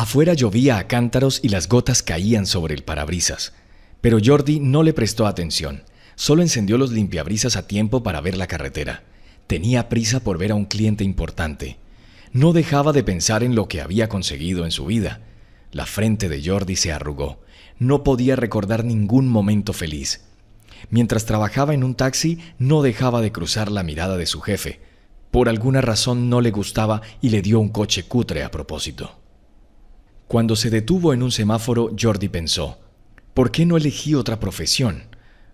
Afuera llovía a cántaros y las gotas caían sobre el parabrisas. Pero Jordi no le prestó atención. Solo encendió los limpiabrisas a tiempo para ver la carretera. Tenía prisa por ver a un cliente importante. No dejaba de pensar en lo que había conseguido en su vida. La frente de Jordi se arrugó. No podía recordar ningún momento feliz. Mientras trabajaba en un taxi, no dejaba de cruzar la mirada de su jefe. Por alguna razón no le gustaba y le dio un coche cutre a propósito. Cuando se detuvo en un semáforo, Jordi pensó: ¿por qué no elegí otra profesión?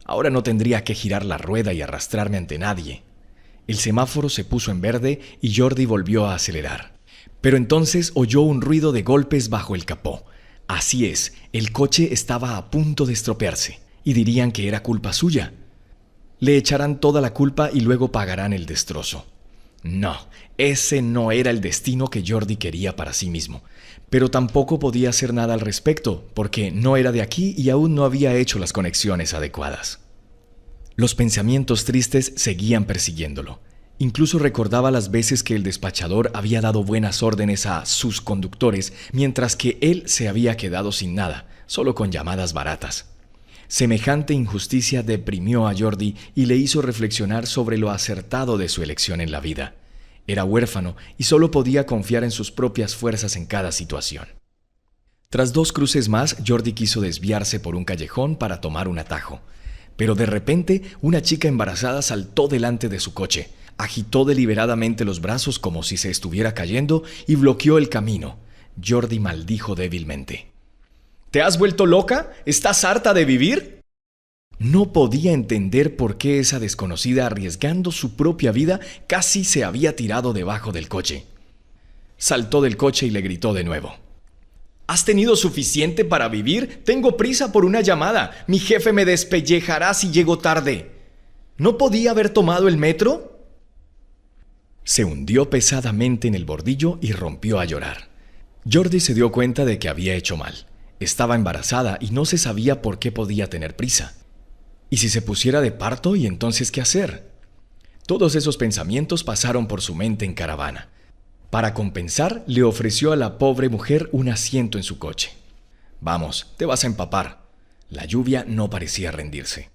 Ahora no tendría que girar la rueda y arrastrarme ante nadie. El semáforo se puso en verde y Jordi volvió a acelerar. Pero entonces oyó un ruido de golpes bajo el capó. Así es, el coche estaba a punto de estropearse y dirían que era culpa suya. Le echarán toda la culpa y luego pagarán el destrozo. No, ese no era el destino que Jordi quería para sí mismo. Pero tampoco podía hacer nada al respecto, porque no era de aquí y aún no había hecho las conexiones adecuadas. Los pensamientos tristes seguían persiguiéndolo. Incluso recordaba las veces que el despachador había dado buenas órdenes a sus conductores, mientras que él se había quedado sin nada, solo con llamadas baratas. Semejante injusticia deprimió a Jordi y le hizo reflexionar sobre lo acertado de su elección en la vida. Era huérfano y solo podía confiar en sus propias fuerzas en cada situación. Tras 2 cruces más, Jordi quiso desviarse por un callejón para tomar un atajo. Pero de repente, una chica embarazada saltó delante de su coche, agitó deliberadamente los brazos como si se estuviera cayendo y bloqueó el camino. Jordi maldijo débilmente. ¿Te has vuelto loca? ¿Estás harta de vivir? No podía entender por qué esa desconocida, arriesgando su propia vida, casi se había tirado debajo del coche. Saltó del coche y le gritó de nuevo: ¿has tenido suficiente para vivir? Tengo prisa por una llamada. Mi jefe me despellejará si llego tarde. ¿No podía haber tomado el metro? Se hundió pesadamente en el bordillo y rompió a llorar. Jordi se dio cuenta de que había hecho mal. Estaba embarazada y no se sabía por qué podía tener prisa. ¿Y si se pusiera de parto? ¿Y entonces qué hacer? Todos esos pensamientos pasaron por su mente en caravana. Para compensar, le ofreció a la pobre mujer un asiento en su coche. «Vamos, te vas a empapar». La lluvia no parecía rendirse.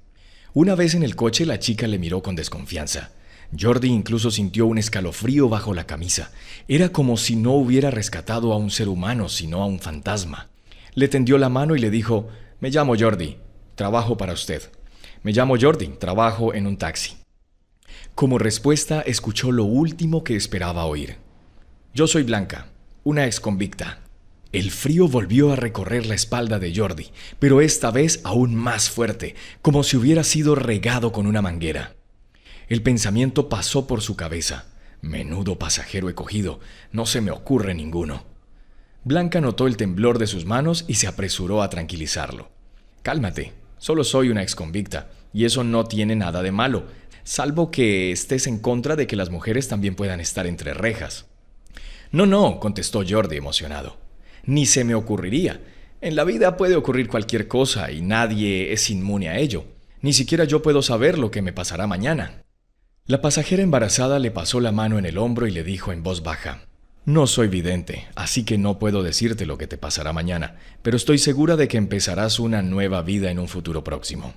Una vez en el coche, la chica le miró con desconfianza. Jordi incluso sintió un escalofrío bajo la camisa. Era como si no hubiera rescatado a un ser humano, sino a un fantasma. Le tendió la mano y le dijo: «Me llamo Jordi, trabajo para usted». «Me llamo Jordi, trabajo en un taxi». Como respuesta, escuchó lo último que esperaba oír: «Yo soy Blanca, una exconvicta». El frío volvió a recorrer la espalda de Jordi, pero esta vez aún más fuerte, como si hubiera sido regado con una manguera. El pensamiento pasó por su cabeza: «Menudo pasajero he cogido, no se me ocurre ninguno». Blanca notó el temblor de sus manos y se apresuró a tranquilizarlo. «Cálmate. Solo soy una exconvicta, y eso no tiene nada de malo, salvo que estés en contra de que las mujeres también puedan estar entre rejas». «No», contestó Jordi emocionado. «Ni se me ocurriría. En la vida puede ocurrir cualquier cosa y nadie es inmune a ello. Ni siquiera yo puedo saber lo que me pasará mañana». La pasajera embarazada le pasó la mano en el hombro y le dijo en voz baja: «No soy vidente, así que no puedo decirte lo que te pasará mañana, pero estoy segura de que empezarás una nueva vida en un futuro próximo».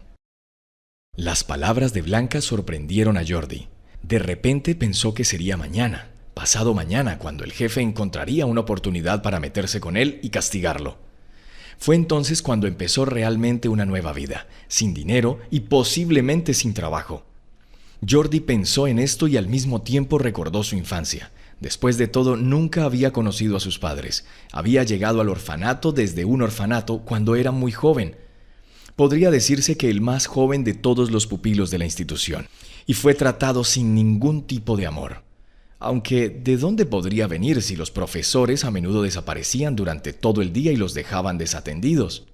Las palabras de Blanca sorprendieron a Jordi. De repente pensó que sería mañana, pasado mañana, cuando el jefe encontraría una oportunidad para meterse con él y castigarlo. Fue entonces cuando empezó realmente una nueva vida, sin dinero y posiblemente sin trabajo. Jordi pensó en esto y al mismo tiempo recordó su infancia. Después de todo, nunca había conocido a sus padres. Había llegado al orfanato desde un orfanato cuando era muy joven. Podría decirse que el más joven de todos los pupilos de la institución. Y fue tratado sin ningún tipo de amor. Aunque, ¿de dónde podría venir si los profesores a menudo desaparecían durante todo el día y los dejaban desatendidos?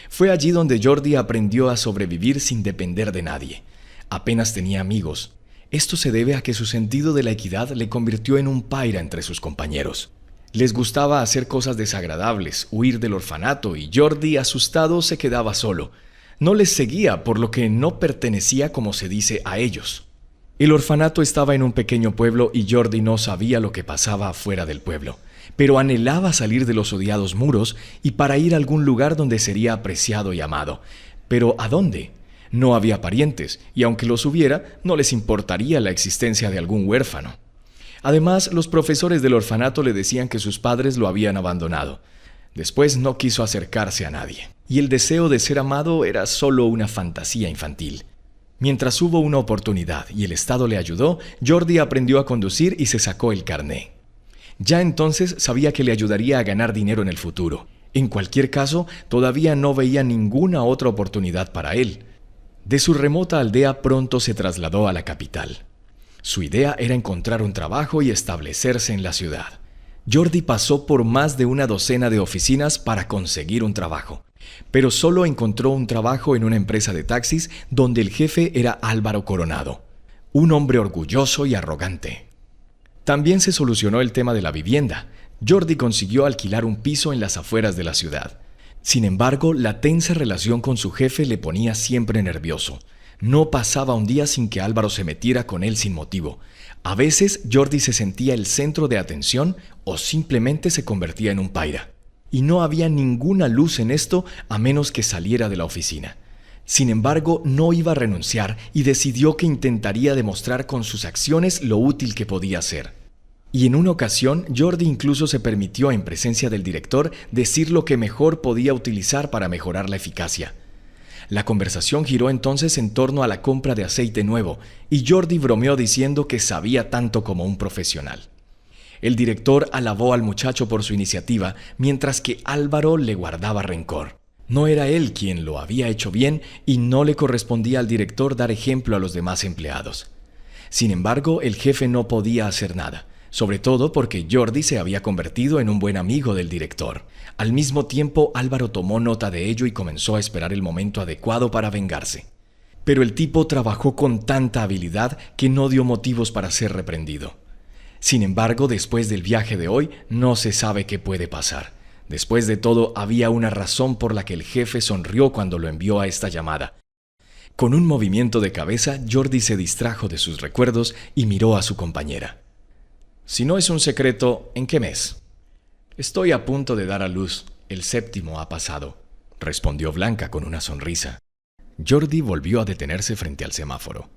Fue allí donde Jordi aprendió a sobrevivir sin depender de nadie. Apenas tenía amigos. Esto se debe a que su sentido de la equidad le convirtió en un paria entre sus compañeros. Les gustaba hacer cosas desagradables, huir del orfanato, y Jordi, asustado, se quedaba solo. No les seguía, por lo que no pertenecía, como se dice, a ellos. El orfanato estaba en un pequeño pueblo y Jordi no sabía lo que pasaba afuera del pueblo. pero anhelaba salir de los odiados muros y para ir a algún lugar donde sería apreciado y amado. ¿Pero a dónde? No había parientes, y aunque los hubiera, no les importaría la existencia de algún huérfano. Además, los profesores del orfanato le decían que sus padres lo habían abandonado. Después no quiso acercarse a nadie, y el deseo de ser amado era solo una fantasía infantil. Mientras hubo una oportunidad y el Estado le ayudó, Jordi aprendió a conducir y se sacó el carné. Ya entonces sabía que le ayudaría a ganar dinero en el futuro. En cualquier caso, todavía no veía ninguna otra oportunidad para él. De su remota aldea pronto se trasladó a la capital. Su idea era encontrar un trabajo y establecerse en la ciudad. Jordi pasó por más de una docena de oficinas para conseguir un trabajo, pero solo encontró un trabajo en una empresa de taxis donde el jefe era Álvaro Coronado, un hombre orgulloso y arrogante. También se solucionó el tema de la vivienda. Jordi consiguió alquilar un piso en las afueras de la ciudad. Sin embargo, la tensa relación con su jefe le ponía siempre nervioso. No pasaba un día sin que Álvaro se metiera con él sin motivo. A veces Jordi se sentía el centro de atención o simplemente se convertía en un paria. Y no había ninguna luz en esto a menos que saliera de la oficina. Sin embargo, no iba a renunciar y decidió que intentaría demostrar con sus acciones lo útil que podía ser. Y en una ocasión, Jordi incluso se permitió, en presencia del director, decir lo que mejor podía utilizar para mejorar la eficacia. La conversación giró entonces en torno a la compra de aceite nuevo, y Jordi bromeó diciendo que sabía tanto como un profesional. El director alabó al muchacho por su iniciativa, mientras que Álvaro le guardaba rencor. No era él quien lo había hecho bien y no le correspondía al director dar ejemplo a los demás empleados. Sin embargo, el jefe no podía hacer nada, sobre todo porque Jordi se había convertido en un buen amigo del director. Al mismo tiempo, Álvaro tomó nota de ello y comenzó a esperar el momento adecuado para vengarse. Pero el tipo trabajó con tanta habilidad que no dio motivos para ser reprendido. Sin embargo, después del viaje de hoy, no se sabe qué puede pasar. Después de todo, había una razón por la que el jefe sonrió cuando lo envió a esta llamada. Con un movimiento de cabeza, Jordi se distrajo de sus recuerdos y miró a su compañera. «Si no es un secreto, ¿en qué mes?» «Estoy a punto de dar a luz. El 7º ha pasado», respondió Blanca con una sonrisa. Jordi volvió a detenerse frente al semáforo.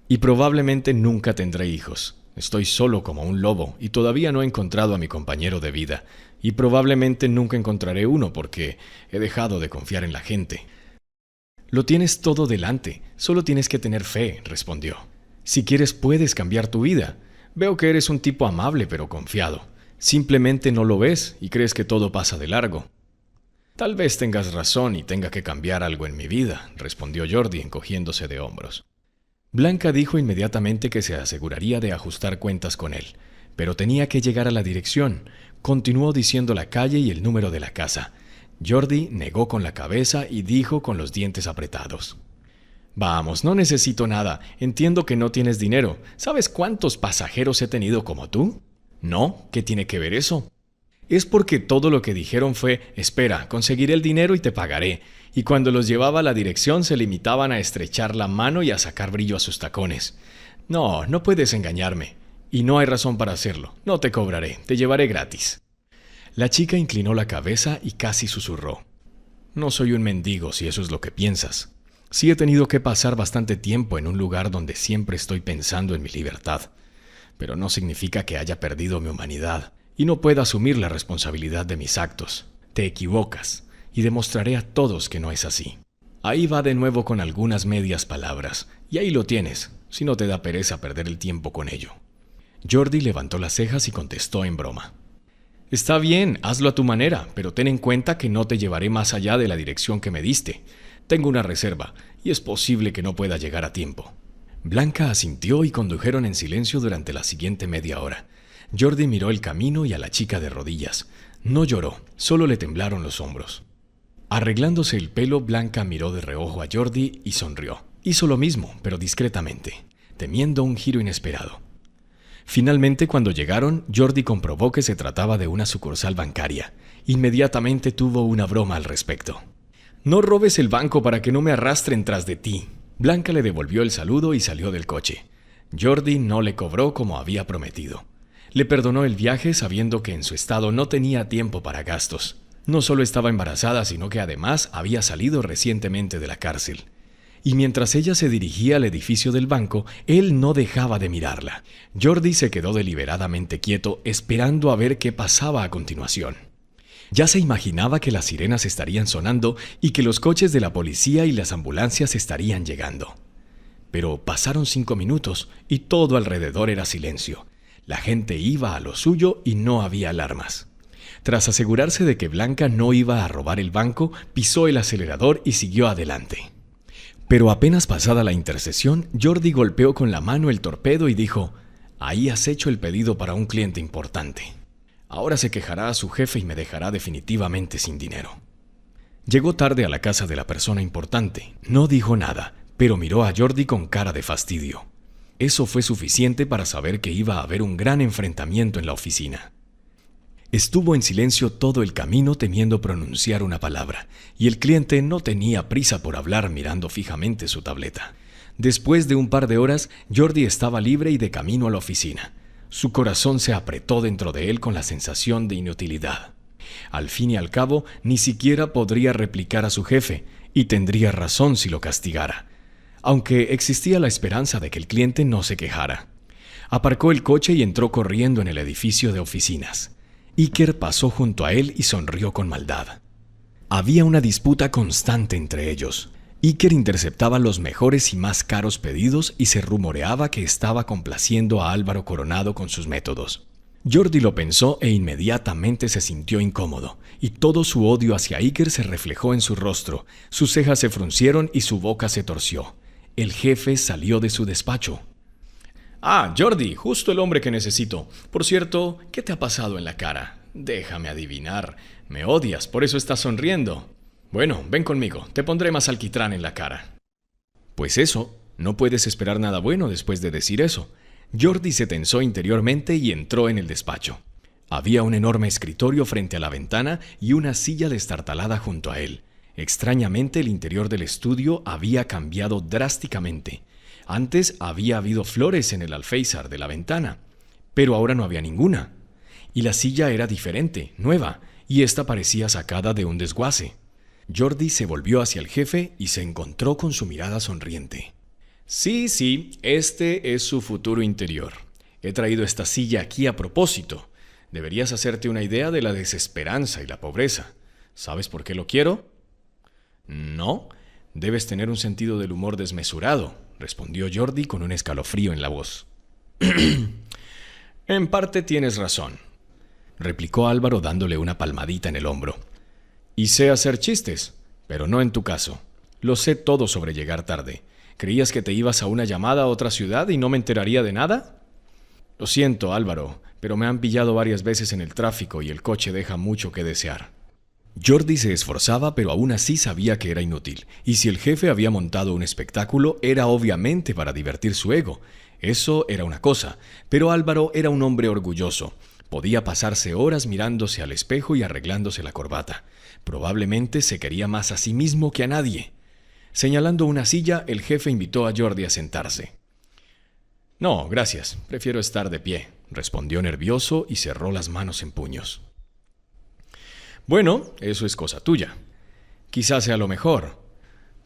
«Y probablemente nunca tendré hijos. Estoy solo como un lobo y todavía no he encontrado a mi compañero de vida. Y probablemente nunca encontraré uno porque he dejado de confiar en la gente». «Lo tienes todo delante. Solo tienes que tener fe», respondió. «Si quieres puedes cambiar tu vida. Veo que eres un tipo amable pero confiado. Simplemente no lo ves y crees que todo pasa de largo». «Tal vez tengas razón y tenga que cambiar algo en mi vida», respondió Jordi encogiéndose de hombros. Blanca dijo inmediatamente que se aseguraría de ajustar cuentas con él, pero tenía que llegar a la dirección. Continuó diciendo la calle y el número de la casa. Jordi negó con la cabeza y dijo con los dientes apretados: «Vamos, no necesito nada. Entiendo que no tienes dinero. ¿Sabes cuántos pasajeros he tenido como tú?» «No, ¿qué tiene que ver eso?» «Es porque todo lo que dijeron fue: espera, conseguiré el dinero y te pagaré». Y cuando los llevaba a la dirección se limitaban a estrechar la mano y a sacar brillo a sus tacones. «No, no puedes engañarme. Y no hay razón para hacerlo. No te cobraré, te llevaré gratis». La chica inclinó la cabeza y casi susurró: «No soy un mendigo, si eso es lo que piensas. Sí he tenido que pasar bastante tiempo en un lugar donde siempre estoy pensando en mi libertad. Pero no significa que haya perdido mi humanidad y no pueda asumir la responsabilidad de mis actos. Te equivocas y demostraré a todos que no es así». Ahí va de nuevo con algunas medias palabras, y ahí lo tienes, si no te da pereza perder el tiempo con ello. Jordi levantó las cejas y contestó en broma: «Está bien, hazlo a tu manera, pero ten en cuenta que no te llevaré más allá de la dirección que me diste. Tengo una reserva, y es posible que no pueda llegar a tiempo». Blanca asintió y condujeron en silencio durante la siguiente media hora. Jordi miró el camino y a la chica de rodillas. No lloró, solo le temblaron los hombros. Arreglándose el pelo, Blanca miró de reojo a Jordi y sonrió. Hizo lo mismo, pero discretamente, temiendo un giro inesperado. Finalmente, cuando llegaron, Jordi comprobó que se trataba de una sucursal bancaria. Inmediatamente tuvo una broma al respecto. «No robes el banco para que no me arrastren tras de ti». Blanca le devolvió el saludo y salió del coche. Jordi no le cobró como había prometido. Le perdonó el viaje sabiendo que en su estado no tenía tiempo para gastos. No solo estaba embarazada, sino que además había salido recientemente de la cárcel. Y mientras ella se dirigía al edificio del banco, él no dejaba de mirarla. Jordi se quedó deliberadamente quieto, esperando a ver qué pasaba a continuación. Ya se imaginaba que las sirenas estarían sonando y que los coches de la policía y las ambulancias estarían llegando. Pero pasaron 5 minutos y todo alrededor era silencio. La gente iba a lo suyo y no había alarmas. Tras asegurarse de que Blanca no iba a robar el banco, pisó el acelerador y siguió adelante. Pero apenas pasada la intersección, Jordi golpeó con la mano el torpedo y dijo: «Ahí has hecho el pedido para un cliente importante. Ahora se quejará a su jefe y me dejará definitivamente sin dinero». Llegó tarde a la casa de la persona importante. No dijo nada, pero miró a Jordi con cara de fastidio. Eso fue suficiente para saber que iba a haber un gran enfrentamiento en la oficina. Estuvo en silencio todo el camino temiendo pronunciar una palabra, y el cliente no tenía prisa por hablar mirando fijamente su tableta. Después de un par de horas, Jordi estaba libre y de camino a la oficina. Su corazón se apretó dentro de él con la sensación de inutilidad. Al fin y al cabo, ni siquiera podría replicar a su jefe, y tendría razón si lo castigara, aunque existía la esperanza de que el cliente no se quejara. Aparcó el coche y entró corriendo en el edificio de oficinas. Iker pasó junto a él y sonrió con maldad. Había una disputa constante entre ellos. Iker interceptaba los mejores y más caros pedidos y se rumoreaba que estaba complaciendo a Álvaro Coronado con sus métodos. Jordi lo pensó e inmediatamente se sintió incómodo, y todo su odio hacia Iker se reflejó en su rostro. Sus cejas se fruncieron y su boca se torció. El jefe salió de su despacho. «Ah, Jordi, justo el hombre que necesito. Por cierto, ¿qué te ha pasado en la cara? Déjame adivinar. Me odias, por eso estás sonriendo. Bueno, ven conmigo, te pondré más alquitrán en la cara». Pues eso, no puedes esperar nada bueno después de decir eso. Jordi se tensó interiormente y entró en el despacho. Había un enorme escritorio frente a la ventana y una silla destartalada junto a él. Extrañamente, el interior del estudio había cambiado drásticamente. Antes había habido flores en el alféizar de la ventana, pero ahora no había ninguna. Y la silla era diferente, nueva, y esta parecía sacada de un desguace. Jordi se volvió hacia el jefe y se encontró con su mirada sonriente. Sí, este es su futuro interior. He traído esta silla aquí a propósito. Deberías hacerte una idea de la desesperanza y la pobreza. ¿Sabes por qué lo quiero? No, debes tener un sentido del humor desmesurado, respondió Jordi con un escalofrío en la voz. En parte tienes razón, replicó Álvaro dándole una palmadita en el hombro. Y sé hacer chistes, pero no en tu caso. Lo sé todo sobre llegar tarde. ¿Creías que te ibas a una llamada a otra ciudad y no me enteraría de nada? Lo siento, Álvaro, pero me han pillado varias veces en el tráfico y el coche deja mucho que desear. Jordi se esforzaba, pero aún así sabía que era inútil, y si el jefe había montado un espectáculo, era obviamente para divertir su ego. Eso era una cosa, pero Álvaro era un hombre orgulloso. Podía pasarse horas mirándose al espejo y arreglándose la corbata. Probablemente se quería más a sí mismo que a nadie. Señalando una silla, el jefe invitó a Jordi a sentarse. «No, gracias, prefiero estar de pie», respondió nervioso y cerró las manos en puños. «Bueno, eso es cosa tuya. Quizás sea lo mejor.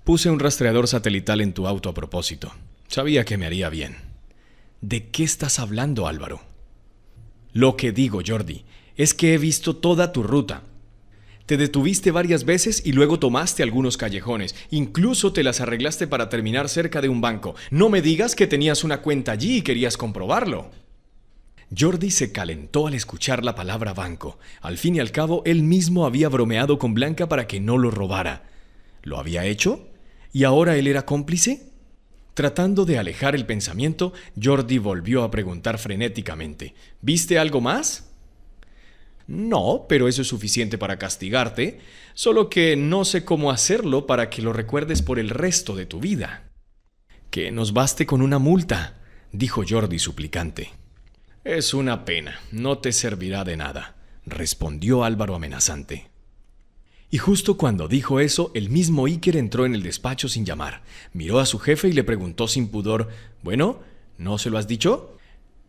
Puse un rastreador satelital en tu auto a propósito. Sabía que me haría bien». «¿De qué estás hablando, Álvaro?» «Lo que digo, Jordi, es que he visto toda tu ruta. Te detuviste varias veces y luego tomaste algunos callejones. Incluso te las arreglaste para terminar cerca de un banco. No me digas que tenías una cuenta allí y querías comprobarlo». Jordi se calentó al escuchar la palabra banco. Al fin y al cabo, él mismo había bromeado con Blanca para que no lo robara. ¿Lo había hecho? ¿Y ahora él era cómplice? Tratando de alejar el pensamiento, Jordi volvió a preguntar frenéticamente. ¿Viste algo más? No, pero eso es suficiente para castigarte, solo que no sé cómo hacerlo para que lo recuerdes por el resto de tu vida. Que nos baste con una multa, dijo Jordi suplicante. Es una pena, no te servirá de nada, respondió Álvaro amenazante. Y justo cuando dijo eso, el mismo Iker entró en el despacho sin llamar. Miró a su jefe y le preguntó sin pudor, «Bueno, ¿no se lo has dicho?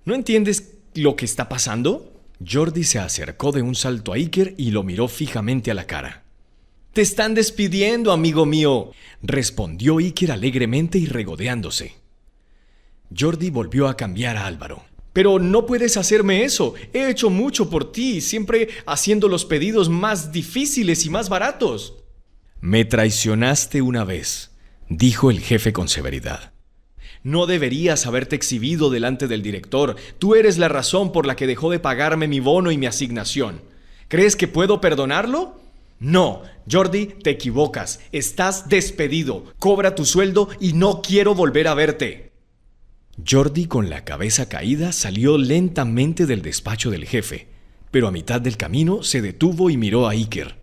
¿No entiendes lo que está pasando? Jordi se acercó de un salto a Iker y lo miró fijamente a la cara. «Te están despidiendo, amigo mío», respondió Iker alegremente y regodeándose. Jordi volvió a cambiar a Álvaro. «Pero no puedes hacerme eso. He hecho mucho por ti, siempre haciendo los pedidos más difíciles y más baratos». «Me traicionaste una vez», dijo el jefe con severidad. «No deberías haberte exhibido delante del director. Tú eres la razón por la que dejó de pagarme mi bono y mi asignación. ¿Crees que puedo perdonarlo? No, Jordi, te equivocas. Estás despedido. Cobra tu sueldo y no quiero volver a verte». Jordi, con la cabeza caída, salió lentamente del despacho del jefe, pero a mitad del camino se detuvo y miró a Iker.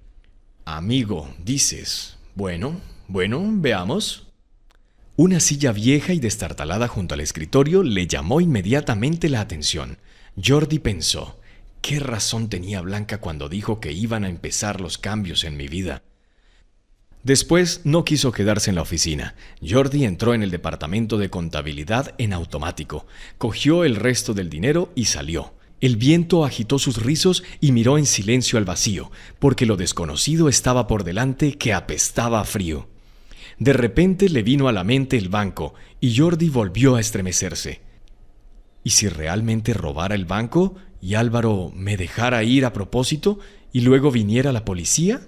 «Amigo, dices. Bueno, veamos». Una silla vieja y destartalada junto al escritorio le llamó inmediatamente la atención. Jordi pensó, ¿qué razón tenía Blanca cuando dijo que iban a empezar los cambios en mi vida? Después no quiso quedarse en la oficina. Jordi entró en el departamento de contabilidad en automático, cogió el resto del dinero y salió. El viento agitó sus rizos y miró en silencio al vacío, porque lo desconocido estaba por delante que apestaba a frío. De repente le vino a la mente el banco y Jordi volvió a estremecerse. ¿Y si realmente robara el banco y Álvaro me dejara ir a propósito y luego viniera la policía?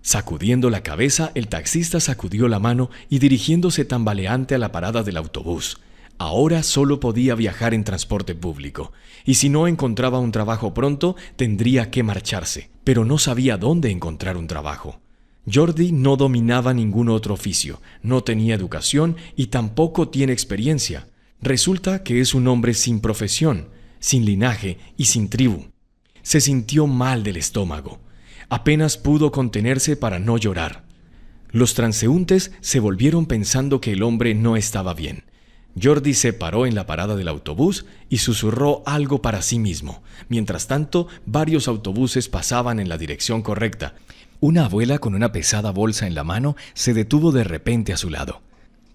Sacudiendo la cabeza, el taxista sacudió la mano y dirigiéndose tambaleante a la parada del autobús. Ahora solo podía viajar en transporte público, y si no encontraba un trabajo pronto, tendría que marcharse, pero no sabía dónde encontrar un trabajo. Jordi no dominaba ningún otro oficio, no tenía educación y tampoco tiene experiencia. Resulta que es un hombre sin profesión, sin linaje y sin tribu. Se sintió mal del estómago. Apenas pudo contenerse para no llorar. Los transeúntes se volvieron pensando que el hombre no estaba bien. Jordi se paró en la parada del autobús y susurró algo para sí mismo. Mientras tanto, varios autobuses pasaban en la dirección correcta. Una abuela con una pesada bolsa en la mano se detuvo de repente a su lado.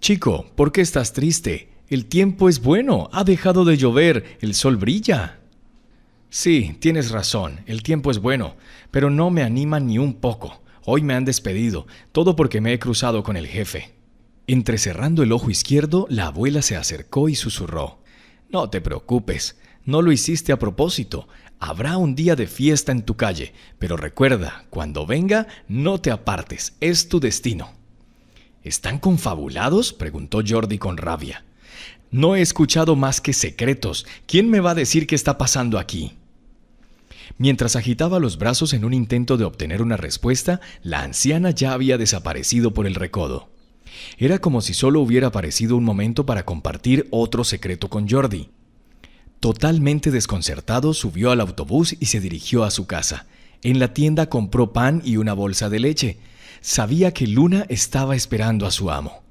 «Chico, ¿por qué estás triste? El tiempo es bueno, ha dejado de llover, el sol brilla». «Sí, tienes razón, el tiempo es bueno, pero no me anima ni un poco. Hoy me han despedido, todo porque me he cruzado con el jefe». Entrecerrando el ojo izquierdo, la abuela se acercó y susurró: «No te preocupes, no lo hiciste a propósito. Habrá un día de fiesta en tu calle, pero recuerda, cuando venga, no te apartes, es tu destino». «¿Están confabulados?», preguntó Jordi con rabia. «No he escuchado más que secretos. ¿Quién me va a decir qué está pasando aquí?». Mientras agitaba los brazos en un intento de obtener una respuesta, la anciana ya había desaparecido por el recodo. Era como si solo hubiera aparecido un momento para compartir otro secreto con Jordi. Totalmente desconcertado, subió al autobús y se dirigió a su casa. En la tienda compró pan y una bolsa de leche. Sabía que Luna estaba esperando a su amo.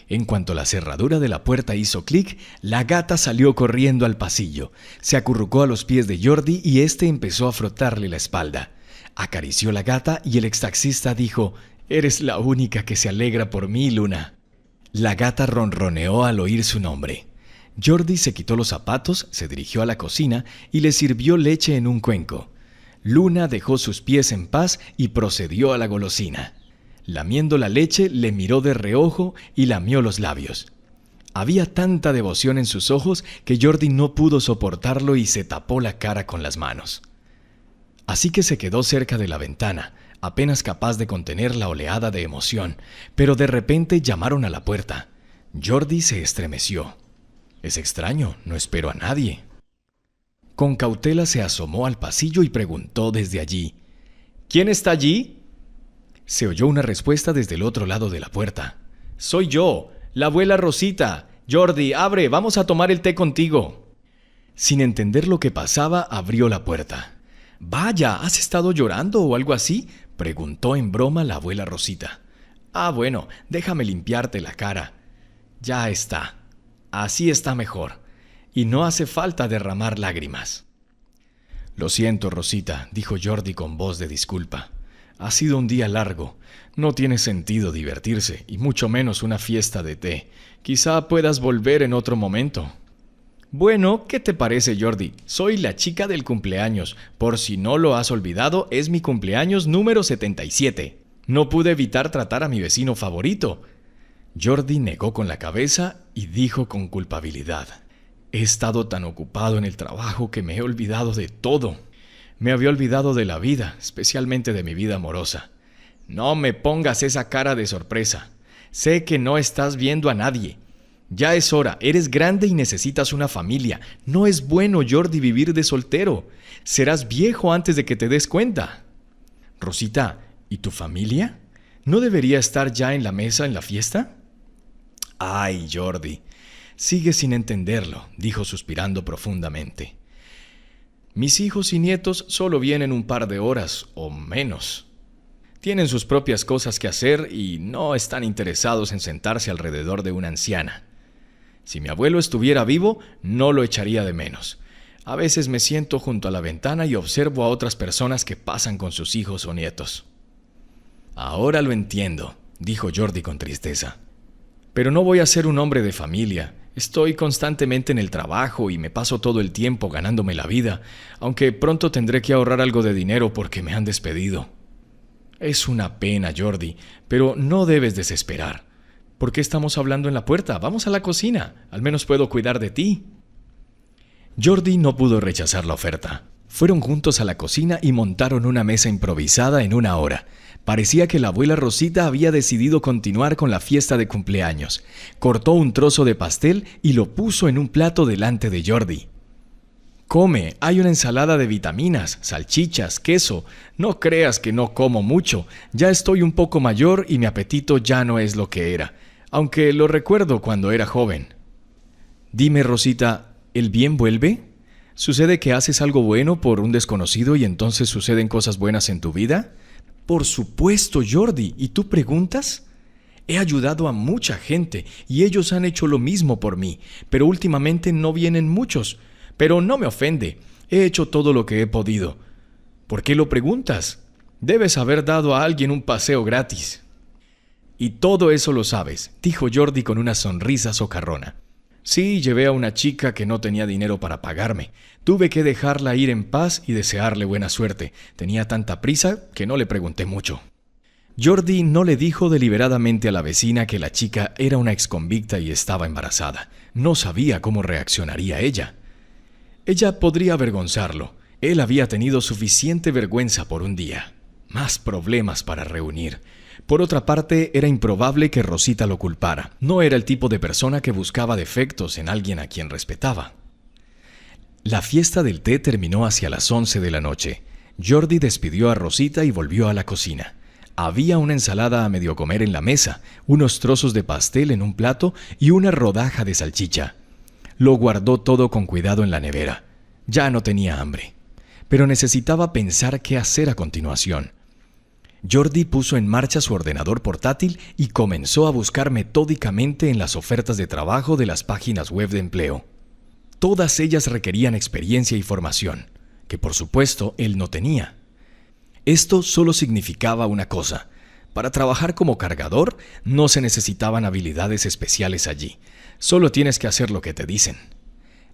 En cuanto la cerradura de la puerta hizo clic, la gata salió corriendo al pasillo. Se acurrucó a los pies de Jordi y éste empezó a frotarle la espalda. Acarició la gata y el extaxista dijo: «Eres la única que se alegra por mí, Luna». La gata ronroneó al oír su nombre. Jordi se quitó los zapatos, se dirigió a la cocina y le sirvió leche en un cuenco. Luna dejó sus pies en paz y procedió a la golosina. Lamiendo la leche, le miró de reojo y lamió los labios. Había tanta devoción en sus ojos que Jordi no pudo soportarlo y se tapó la cara con las manos. Así que se quedó cerca de la ventana, apenas capaz de contener la oleada de emoción, pero de repente llamaron a la puerta. Jordi se estremeció. «Es extraño, no espero a nadie». Con cautela se asomó al pasillo y preguntó desde allí: «¿Quién está allí?». Se oyó una respuesta desde el otro lado de la puerta. «Soy yo, la abuela Rosita. Jordi, abre, vamos a tomar el té contigo». Sin entender lo que pasaba, abrió la puerta. «Vaya, ¿has estado llorando o algo así?», preguntó en broma la abuela Rosita. «Ah, bueno, déjame limpiarte la cara». «Ya está. Así está mejor. Y no hace falta derramar lágrimas». «Lo siento, Rosita», dijo Jordi con voz de disculpa. «Ha sido un día largo. No tiene sentido divertirse, y mucho menos una fiesta de té. Quizá puedas volver en otro momento». Bueno, ¿qué te parece, Jordi? Soy la chica del cumpleaños. Por si no lo has olvidado, es mi cumpleaños número 77. No pude evitar tratar a mi vecino favorito. Jordi negó con la cabeza y dijo con culpabilidad: he estado tan ocupado en el trabajo que me he olvidado de todo. Me había olvidado de la vida, especialmente de mi vida amorosa. No me pongas esa cara de sorpresa. Sé que no estás viendo a nadie. Ya es hora, eres grande y necesitas una familia. No es bueno, Jordi, vivir de soltero. Serás viejo antes de que te des cuenta. Rosita, ¿y tu familia? ¿No debería estar ya en la mesa en la fiesta? Ay, Jordi, sigues sin entenderlo, dijo suspirando profundamente. Mis hijos y nietos solo vienen un par de horas o menos. Tienen sus propias cosas que hacer y no están interesados en sentarse alrededor de una anciana. Si mi abuelo estuviera vivo, no lo echaría de menos. A veces me siento junto a la ventana y observo a otras personas que pasan con sus hijos o nietos. Ahora lo entiendo, dijo Jordi con tristeza. Pero no voy a ser un hombre de familia. Estoy constantemente en el trabajo y me paso todo el tiempo ganándome la vida, aunque pronto tendré que ahorrar algo de dinero porque me han despedido. Es una pena, Jordi, pero no debes desesperar. ¿Por qué estamos hablando en la puerta? Vamos a la cocina. Al menos puedo cuidar de ti. Jordi no pudo rechazar la oferta. Fueron juntos a la cocina y montaron una mesa improvisada en una hora. Parecía que la abuela Rosita había decidido continuar con la fiesta de cumpleaños. Cortó un trozo de pastel y lo puso en un plato delante de Jordi. Come, hay una ensalada de vitaminas, salchichas, queso. No creas que no como mucho. Ya estoy un poco mayor y mi apetito ya no es lo que era, aunque lo recuerdo cuando era joven. Dime, Rosita, ¿el bien vuelve? ¿Sucede que haces algo bueno por un desconocido y entonces suceden cosas buenas en tu vida? Por supuesto, Jordi. ¿Y tú preguntas? He ayudado a mucha gente y ellos han hecho lo mismo por mí, pero últimamente no vienen muchos. Pero no me ofende. He hecho todo lo que he podido. ¿Por qué lo preguntas? Debes haber dado a alguien un paseo gratis. Y todo eso lo sabes, dijo Jordi con una sonrisa socarrona. Sí, llevé a una chica que no tenía dinero para pagarme. Tuve que dejarla ir en paz y desearle buena suerte. Tenía tanta prisa que no le pregunté mucho. Jordi no le dijo deliberadamente a la vecina que la chica era una exconvicta y estaba embarazada. No sabía cómo reaccionaría ella. Ella podría avergonzarlo. Él había tenido suficiente vergüenza por un día. Más problemas para reunir. Por otra parte, era improbable que Rosita lo culpara. No era el tipo de persona que buscaba defectos en alguien a quien respetaba. La fiesta del té terminó hacia las 11 de la noche. Jordi despidió a Rosita y volvió a la cocina. Había una ensalada a medio comer en la mesa, unos trozos de pastel en un plato y una rodaja de salchicha. Lo guardó todo con cuidado en la nevera. Ya no tenía hambre, pero necesitaba pensar qué hacer a continuación. Jordi puso en marcha su ordenador portátil y comenzó a buscar metódicamente en las ofertas de trabajo de las páginas web de empleo. Todas ellas requerían experiencia y formación, que por supuesto él no tenía. Esto solo significaba una cosa: para trabajar como cargador no se necesitaban habilidades especiales allí, solo tienes que hacer lo que te dicen.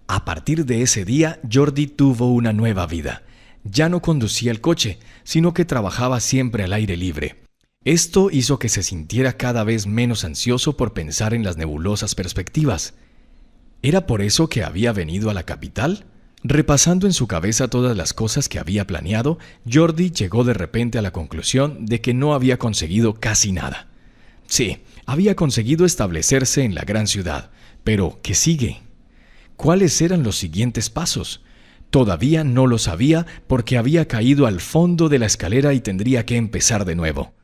A partir de ese día, Jordi tuvo una nueva vida. Ya no conducía el coche, sino que trabajaba siempre al aire libre. Esto hizo que se sintiera cada vez menos ansioso por pensar en las nebulosas perspectivas. ¿Era por eso que había venido a la capital? Repasando en su cabeza todas las cosas que había planeado, Jordi llegó de repente a la conclusión de que no había conseguido casi nada. Sí, había conseguido establecerse en la gran ciudad, pero ¿qué sigue? ¿Cuáles eran los siguientes pasos? Todavía no lo sabía porque había caído al fondo de la escalera y tendría que empezar de nuevo.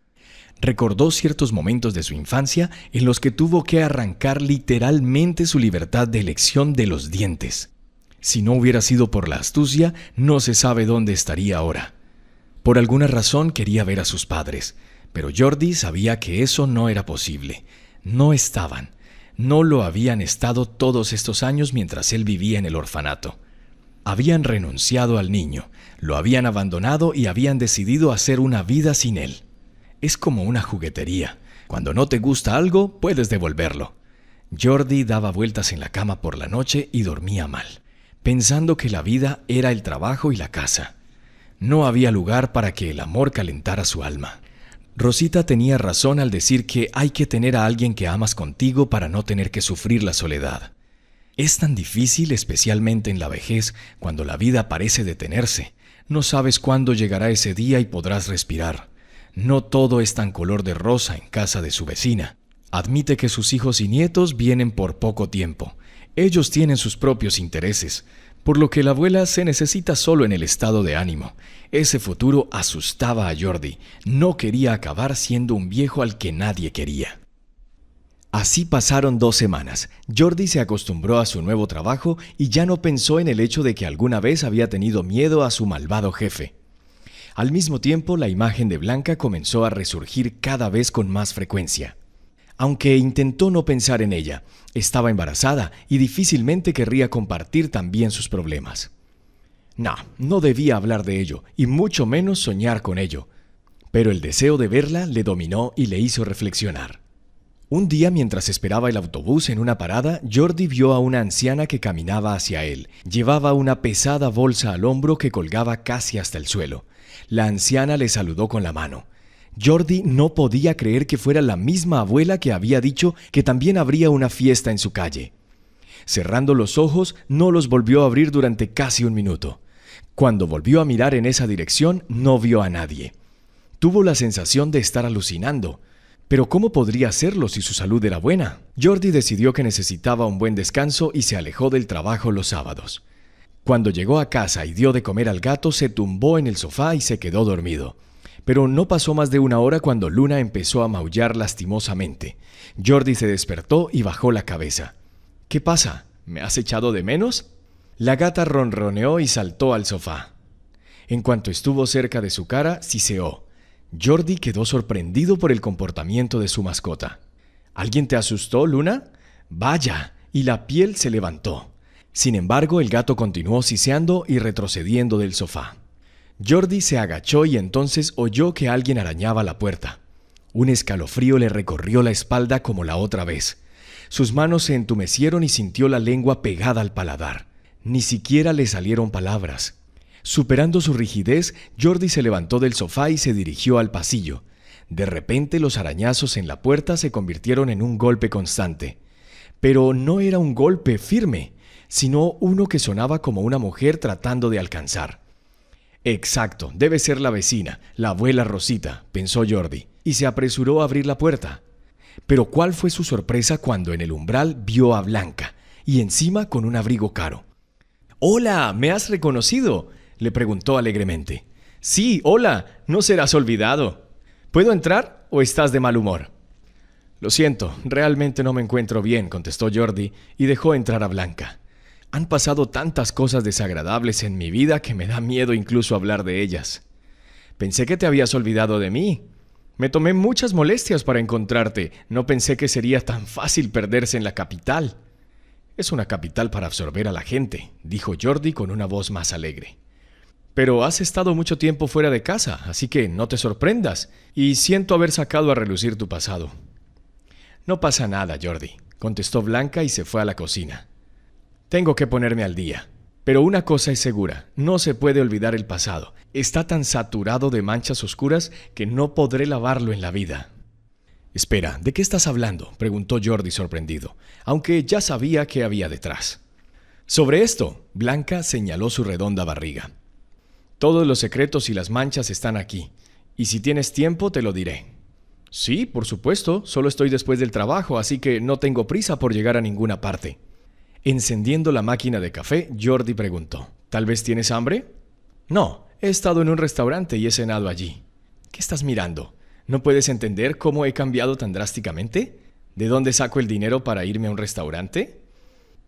Recordó ciertos momentos de su infancia en los que tuvo que arrancar literalmente su libertad de elección de los dientes. Si no hubiera sido por la astucia, no se sabe dónde estaría ahora. Por alguna razón quería ver a sus padres, pero Jordi sabía que eso no era posible. No estaban. No lo habían estado todos estos años mientras él vivía en el orfanato. Habían renunciado al niño, lo habían abandonado y habían decidido hacer una vida sin él. Es como una juguetería. Cuando no te gusta algo, puedes devolverlo. Jordi daba vueltas en la cama por la noche y dormía mal, pensando que la vida era el trabajo y la casa. No había lugar para que el amor calentara su alma. Rosita tenía razón al decir que hay que tener a alguien que amas contigo para no tener que sufrir la soledad. Es tan difícil, especialmente en la vejez, cuando la vida parece detenerse. No sabes cuándo llegará ese día y podrás respirar. No todo es tan color de rosa en casa de su vecina. Admite que sus hijos y nietos vienen por poco tiempo. Ellos tienen sus propios intereses, por lo que la abuela se necesita solo en el estado de ánimo. Ese futuro asustaba a Jordi. No quería acabar siendo un viejo al que nadie quería. Así pasaron 2 semanas. Jordi se acostumbró a su nuevo trabajo y ya no pensó en el hecho de que alguna vez había tenido miedo a su malvado jefe. Al mismo tiempo, la imagen de Blanca comenzó a resurgir cada vez con más frecuencia. Aunque intentó no pensar en ella, estaba embarazada y difícilmente querría compartir también sus problemas. No debía hablar de ello, y mucho menos soñar con ello. Pero el deseo de verla le dominó y le hizo reflexionar. Un día, mientras esperaba el autobús en una parada, Jordi vio a una anciana que caminaba hacia él. Llevaba una pesada bolsa al hombro que colgaba casi hasta el suelo. La anciana le saludó con la mano. Jordi no podía creer que fuera la misma abuela que había dicho que también habría una fiesta en su calle. Cerrando los ojos, no los volvió a abrir durante casi 1 minuto. Cuando volvió a mirar en esa dirección, no vio a nadie. Tuvo la sensación de estar alucinando. Pero ¿cómo podría hacerlo si su salud era buena? Jordi decidió que necesitaba un buen descanso y se alejó del trabajo los sábados. Cuando llegó a casa y dio de comer al gato, se tumbó en el sofá y se quedó dormido. Pero no pasó más de 1 hora cuando Luna empezó a maullar lastimosamente. Jordi se despertó y bajó la cabeza. ¿Qué pasa? ¿Me has echado de menos? La gata ronroneó y saltó al sofá. En cuanto estuvo cerca de su cara, siseó. Jordi quedó sorprendido por el comportamiento de su mascota. ¿Alguien te asustó, Luna? Vaya, y la piel se levantó. Sin embargo, el gato continuó siseando y retrocediendo del sofá. Jordi se agachó y entonces oyó que alguien arañaba la puerta. Un escalofrío le recorrió la espalda como la otra vez. Sus manos se entumecieron y sintió la lengua pegada al paladar. Ni siquiera le salieron palabras. Superando su rigidez, Jordi se levantó del sofá y se dirigió al pasillo. De repente los arañazos en la puerta se convirtieron en un golpe constante. Pero no era un golpe firme, sino uno que sonaba como una mujer tratando de alcanzar. Exacto, debe ser la vecina, la abuela Rosita, pensó Jordi, y se apresuró a abrir la puerta. Pero ¿cuál fue su sorpresa cuando en el umbral vio a Blanca, y encima con un abrigo caro? «¡Hola! ¿Me has reconocido?», le preguntó alegremente. «Sí, hola, no serás olvidado. ¿Puedo entrar o estás de mal humor?» «Lo siento, realmente no me encuentro bien», contestó Jordi y dejó entrar a Blanca. «Han pasado tantas cosas desagradables en mi vida que me da miedo incluso hablar de ellas. Pensé que te habías olvidado de mí. Me tomé muchas molestias para encontrarte. No pensé que sería tan fácil perderse en la capital». «Es una capital para absorber a la gente», dijo Jordi con una voz más alegre. «Pero has estado mucho tiempo fuera de casa, así que no te sorprendas, y siento haber sacado a relucir tu pasado». «No pasa nada, Jordi», contestó Blanca y se fue a la cocina. «Tengo que ponerme al día. Pero una cosa es segura, no se puede olvidar el pasado. Está tan saturado de manchas oscuras que no podré lavarlo en la vida». «Espera, ¿de qué estás hablando?», preguntó Jordi sorprendido, aunque ya sabía qué había detrás. «Sobre esto», Blanca señaló su redonda barriga. «Todos los secretos y las manchas están aquí, y si tienes tiempo te lo diré». «Sí, por supuesto, solo estoy después del trabajo, así que no tengo prisa por llegar a ninguna parte». Encendiendo la máquina de café, Jordi preguntó, «¿Tal vez tienes hambre?» «No, he estado en un restaurante y he cenado allí». «¿Qué estás mirando? ¿No puedes entender cómo he cambiado tan drásticamente? ¿De dónde saco el dinero para irme a un restaurante?»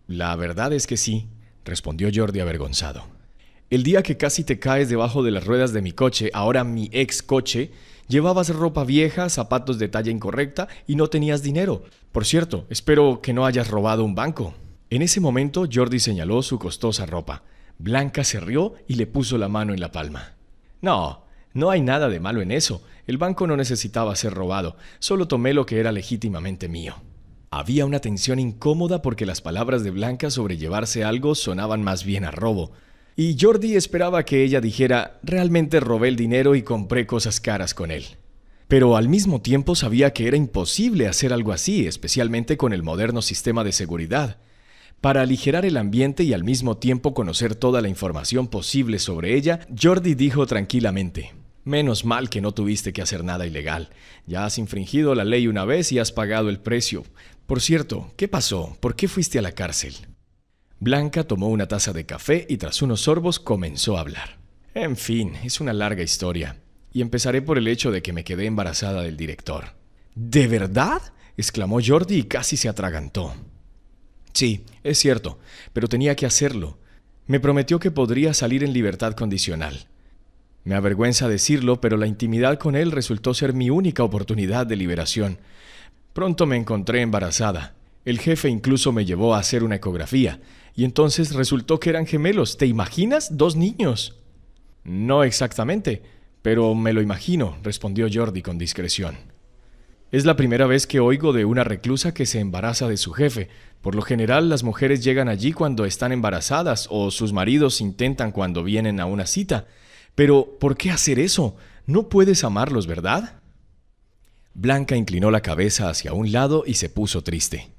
«La verdad es que sí», respondió Jordi avergonzado. «El día que casi te caes debajo de las ruedas de mi coche, ahora mi ex coche, llevabas ropa vieja, zapatos de talla incorrecta y no tenías dinero. Por cierto, espero que no hayas robado un banco». En ese momento, Jordi señaló su costosa ropa. Blanca se rió y le puso la mano en la palma. No hay nada de malo en eso. El banco no necesitaba ser robado. Solo tomé lo que era legítimamente mío». Había una tensión incómoda porque las palabras de Blanca sobre llevarse algo sonaban más bien a robo. Y Jordi esperaba que ella dijera, realmente robé el dinero y compré cosas caras con él. Pero al mismo tiempo sabía que era imposible hacer algo así, especialmente con el moderno sistema de seguridad. Para aligerar el ambiente y al mismo tiempo conocer toda la información posible sobre ella, Jordi dijo tranquilamente: «Menos mal que no tuviste que hacer nada ilegal. Ya has infringido la ley una vez y has pagado el precio. Por cierto, ¿qué pasó? ¿Por qué fuiste a la cárcel?». Blanca tomó una taza de café y tras unos sorbos comenzó a hablar. «En fin, es una larga historia. Y empezaré por el hecho de que me quedé embarazada del director». «¿De verdad?», exclamó Jordi y casi se atragantó. «Sí, es cierto, pero tenía que hacerlo. Me prometió que podría salir en libertad condicional. Me avergüenza decirlo, pero la intimidad con él resultó ser mi única oportunidad de liberación. Pronto me encontré embarazada. El jefe incluso me llevó a hacer una ecografía, y entonces resultó que eran gemelos. ¿Te imaginas? 2 niños». «No exactamente, pero me lo imagino», respondió Jordi con discreción. «Es la primera vez que oigo de una reclusa que se embaraza de su jefe. Por lo general, las mujeres llegan allí cuando están embarazadas o sus maridos intentan cuando vienen a una cita. Pero, ¿por qué hacer eso? No puedes amarlos, ¿verdad?». Blanca inclinó la cabeza hacia un lado y se puso triste.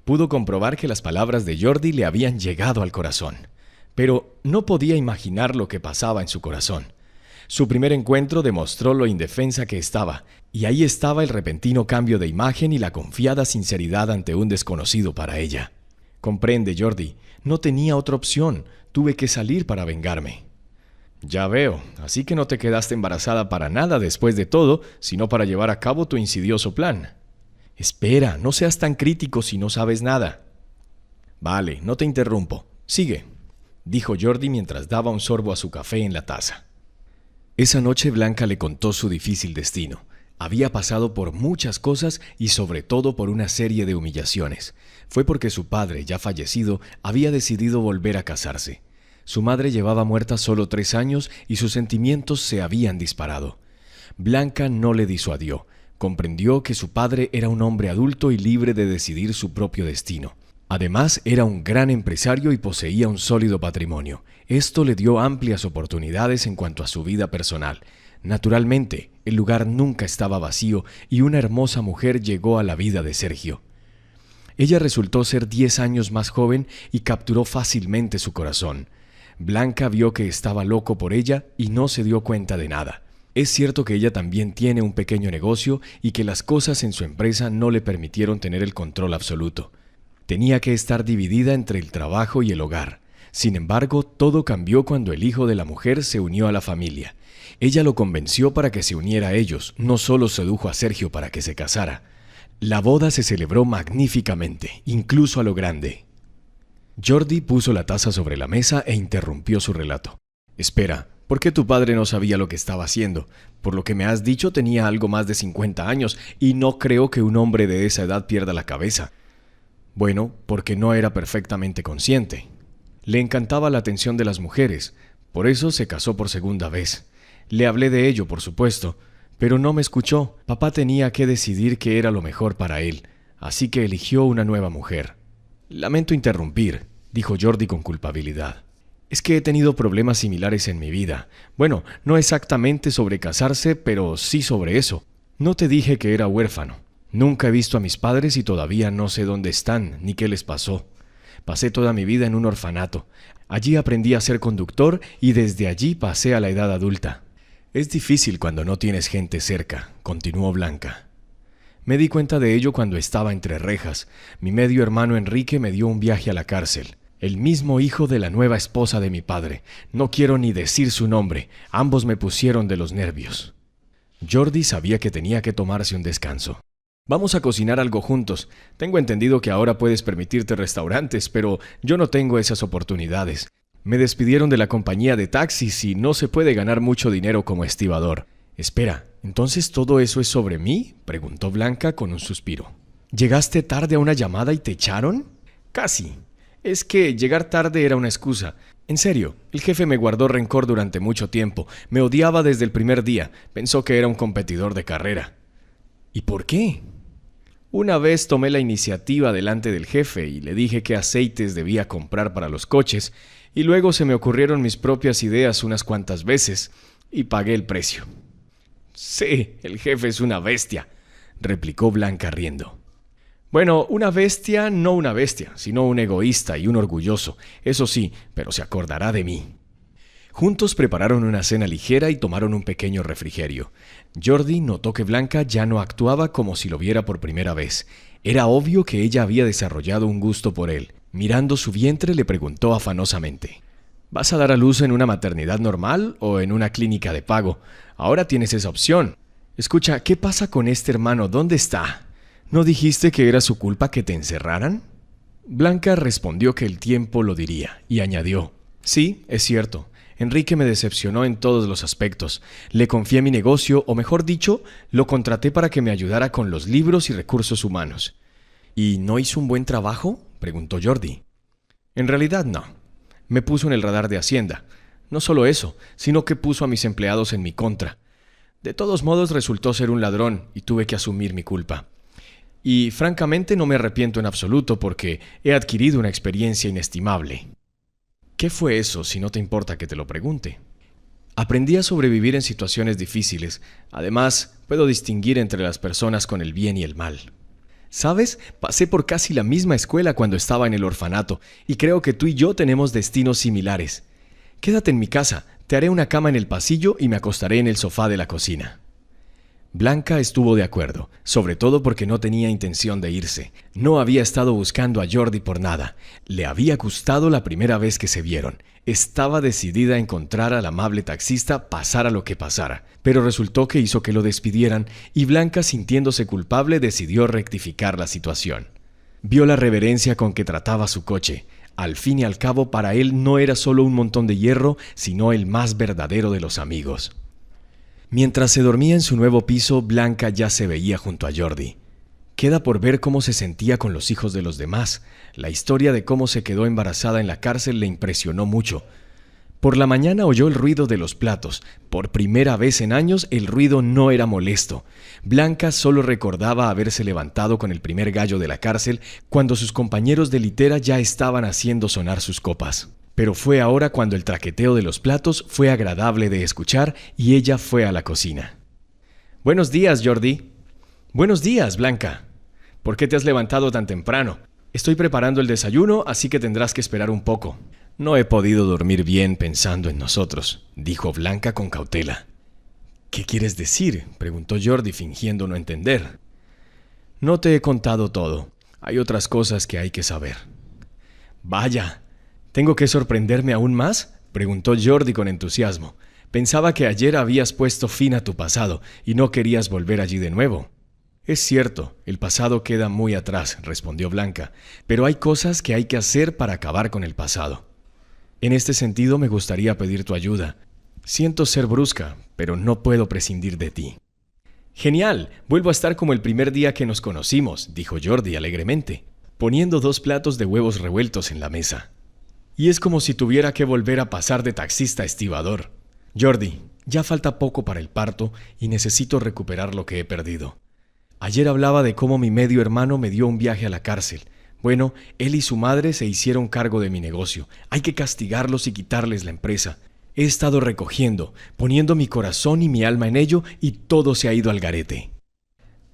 Pudo comprobar que las palabras de Jordi le habían llegado al corazón, pero no podía imaginar lo que pasaba en su corazón. Su primer encuentro demostró lo indefensa que estaba, y ahí estaba el repentino cambio de imagen y la confiada sinceridad ante un desconocido para ella. «Comprende, Jordi, no tenía otra opción, tuve que salir para vengarme». «Ya veo, así que no te quedaste embarazada para nada después de todo, sino para llevar a cabo tu insidioso plan». «Espera, no seas tan crítico si no sabes nada». «Vale, no te interrumpo. Sigue», dijo Jordi mientras daba un sorbo a su café en la taza. Esa noche Blanca le contó su difícil destino. Había pasado por muchas cosas y sobre todo por una serie de humillaciones. Fue porque su padre, ya fallecido, había decidido volver a casarse. Su madre llevaba muerta solo 3 años y sus sentimientos se habían disparado. Blanca no le disuadió. Comprendió que su padre era un hombre adulto y libre de decidir su propio destino. Además, era un gran empresario y poseía un sólido patrimonio. Esto le dio amplias oportunidades en cuanto a su vida personal. Naturalmente, el lugar nunca estaba vacío y una hermosa mujer llegó a la vida de Sergio. Ella resultó ser 10 años más joven y capturó fácilmente su corazón. Blanca vio que estaba loco por ella y no se dio cuenta de nada. Es cierto que ella también tiene un pequeño negocio y que las cosas en su empresa no le permitieron tener el control absoluto. Tenía que estar dividida entre el trabajo y el hogar. Sin embargo, todo cambió cuando el hijo de la mujer se unió a la familia. Ella lo convenció para que se uniera a ellos, no solo sedujo a Sergio para que se casara. La boda se celebró magníficamente, incluso a lo grande. Jordi puso la taza sobre la mesa e interrumpió su relato. «Espera, ¿por qué tu padre no sabía lo que estaba haciendo? Por lo que me has dicho tenía algo más de 50 años y no creo que un hombre de esa edad pierda la cabeza». «Bueno, porque no era perfectamente consciente. Le encantaba la atención de las mujeres, por eso se casó por segunda vez. Le hablé de ello, por supuesto, pero no me escuchó. Papá tenía que decidir qué era lo mejor para él, así que eligió una nueva mujer». «Lamento interrumpir», dijo Jordi con culpabilidad. «Es que he tenido problemas similares en mi vida. Bueno, no exactamente sobre casarse, pero sí sobre eso. No te dije que era huérfano. Nunca he visto a mis padres y todavía no sé dónde están ni qué les pasó. Pasé toda mi vida en un orfanato. Allí aprendí a ser conductor y desde allí pasé a la edad adulta. Es difícil cuando no tienes gente cerca», continuó Blanca. «Me di cuenta de ello cuando estaba entre rejas. Mi medio hermano Enrique me dio un viaje a la cárcel. El mismo hijo de la nueva esposa de mi padre. No quiero ni decir su nombre. Ambos me pusieron de los nervios». Jordi sabía que tenía que tomarse un descanso. «Vamos a cocinar algo juntos. Tengo entendido que ahora puedes permitirte restaurantes, pero yo no tengo esas oportunidades. Me despidieron de la compañía de taxis y no se puede ganar mucho dinero como estibador». «Espera, ¿entonces todo eso es sobre mí?», preguntó Blanca con un suspiro. «¿Llegaste tarde a una llamada y te echaron?». «Casi. Es que llegar tarde era una excusa. En serio, el jefe me guardó rencor durante mucho tiempo. Me odiaba desde el primer día. Pensó que era un competidor de carrera». «¿Y por qué?». Una vez tomé la iniciativa delante del jefe y le dije qué aceites debía comprar para los coches, y luego se me ocurrieron mis propias ideas unas cuantas veces y pagué el precio. Sí, el jefe es una bestia, replicó Blanca riendo. Bueno, una bestia, no una bestia, sino un egoísta y un orgulloso, eso sí, pero se acordará de mí. Juntos prepararon una cena ligera y tomaron un pequeño refrigerio. Jordi notó que Blanca ya no actuaba como si lo viera por primera vez. Era obvio que ella había desarrollado un gusto por él. Mirando su vientre, le preguntó afanosamente: ¿vas a dar a luz en una maternidad normal o en una clínica de pago? Ahora tienes esa opción. Escucha, ¿qué pasa con este hermano? ¿Dónde está? ¿No dijiste que era su culpa que te encerraran? Blanca respondió que el tiempo lo diría y añadió: sí, es cierto. Enrique me decepcionó en todos los aspectos. Le confié mi negocio, o mejor dicho, lo contraté para que me ayudara con los libros y recursos humanos. ¿Y no hizo un buen trabajo?, preguntó Jordi. En realidad no. Me puso en el radar de Hacienda. No solo eso, sino que puso a mis empleados en mi contra. De todos modos resultó ser un ladrón y tuve que asumir mi culpa. Y francamente no me arrepiento en absoluto porque he adquirido una experiencia inestimable. ¿Qué fue eso, si no te importa que te lo pregunte? Aprendí a sobrevivir en situaciones difíciles. Además, puedo distinguir entre las personas con el bien y el mal. ¿Sabes? Pasé por casi la misma escuela cuando estaba en el orfanato, y creo que tú y yo tenemos destinos similares. Quédate en mi casa, te haré una cama en el pasillo y me acostaré en el sofá de la cocina. Blanca estuvo de acuerdo, sobre todo porque no tenía intención de irse. No había estado buscando a Jordi por nada. Le había gustado la primera vez que se vieron. Estaba decidida a encontrar al amable taxista, pasara lo que pasara. Pero resultó que hizo que lo despidieran y Blanca, sintiéndose culpable, decidió rectificar la situación. Vio la reverencia con que trataba su coche. Al fin y al cabo, para él no era solo un montón de hierro, sino el más verdadero de los amigos. Mientras se dormía en su nuevo piso, Blanca ya se veía junto a Jordi. Queda por ver cómo se sentía con los hijos de los demás. La historia de cómo se quedó embarazada en la cárcel le impresionó mucho. Por la mañana oyó el ruido de los platos. Por primera vez en años el ruido no era molesto. Blanca solo recordaba haberse levantado con el primer gallo de la cárcel cuando sus compañeros de litera ya estaban haciendo sonar sus copas. Pero fue ahora cuando el traqueteo de los platos fue agradable de escuchar y ella fue a la cocina. «Buenos días, Jordi». «Buenos días, Blanca. ¿Por qué te has levantado tan temprano? Estoy preparando el desayuno, así que tendrás que esperar un poco». «No he podido dormir bien pensando en nosotros», dijo Blanca con cautela. «¿Qué quieres decir?», preguntó Jordi fingiendo no entender. «No te he contado todo. Hay otras cosas que hay que saber». «Vaya. ¿Tengo que sorprenderme aún más?», preguntó Jordi con entusiasmo. «Pensaba que ayer habías puesto fin a tu pasado y no querías volver allí de nuevo». «Es cierto, el pasado queda muy atrás», respondió Blanca, «pero hay cosas que hay que hacer para acabar con el pasado. En este sentido me gustaría pedir tu ayuda. Siento ser brusca, pero no puedo prescindir de ti». «Genial, vuelvo a estar como el primer día que nos conocimos», dijo Jordi alegremente, poniendo 2 platos de huevos revueltos en la mesa. «Y es como si tuviera que volver a pasar de taxista a estibador. Jordi, ya falta poco para el parto y necesito recuperar lo que he perdido. Ayer hablaba de cómo mi medio hermano me dio un viaje a la cárcel. Bueno, él y su madre se hicieron cargo de mi negocio. Hay que castigarlos y quitarles la empresa. He estado recogiendo, poniendo mi corazón y mi alma en ello y todo se ha ido al garete».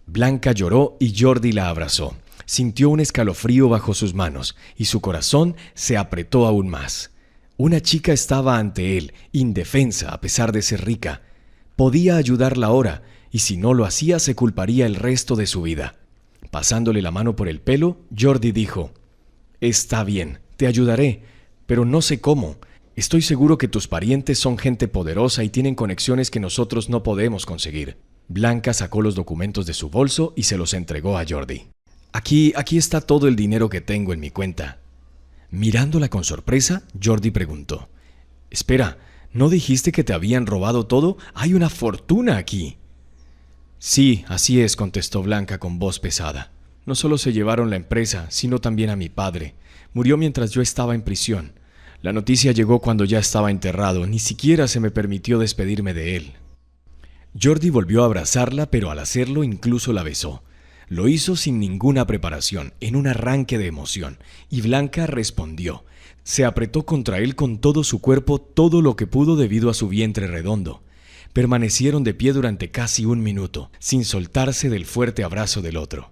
Blanca lloró y Jordi la abrazó. Sintió un escalofrío bajo sus manos y su corazón se apretó aún más. Una chica estaba ante él, indefensa a pesar de ser rica. Podía ayudarla ahora, y si no lo hacía se culparía el resto de su vida. Pasándole la mano por el pelo, Jordi dijo: «Está bien, te ayudaré, pero no sé cómo. Estoy seguro que tus parientes son gente poderosa y tienen conexiones que nosotros no podemos conseguir». Blanca sacó los documentos de su bolso y se los entregó a Jordi. Aquí está todo el dinero que tengo en mi cuenta». Mirándola con sorpresa, Jordi preguntó: «Espera, ¿no dijiste que te habían robado todo? Hay una fortuna aquí». «Sí, así es», contestó Blanca con voz pesada. «No solo se llevaron la empresa, sino también a mi padre. Murió mientras yo estaba en prisión. La noticia llegó cuando ya estaba enterrado, ni siquiera se me permitió despedirme de él». Jordi volvió a abrazarla, pero al hacerlo incluso la besó. Lo hizo sin ninguna preparación, en un arranque de emoción, y Blanca respondió. Se apretó contra él con todo su cuerpo, todo lo que pudo debido a su vientre redondo. Permanecieron de pie durante casi 1 minuto, sin soltarse del fuerte abrazo del otro.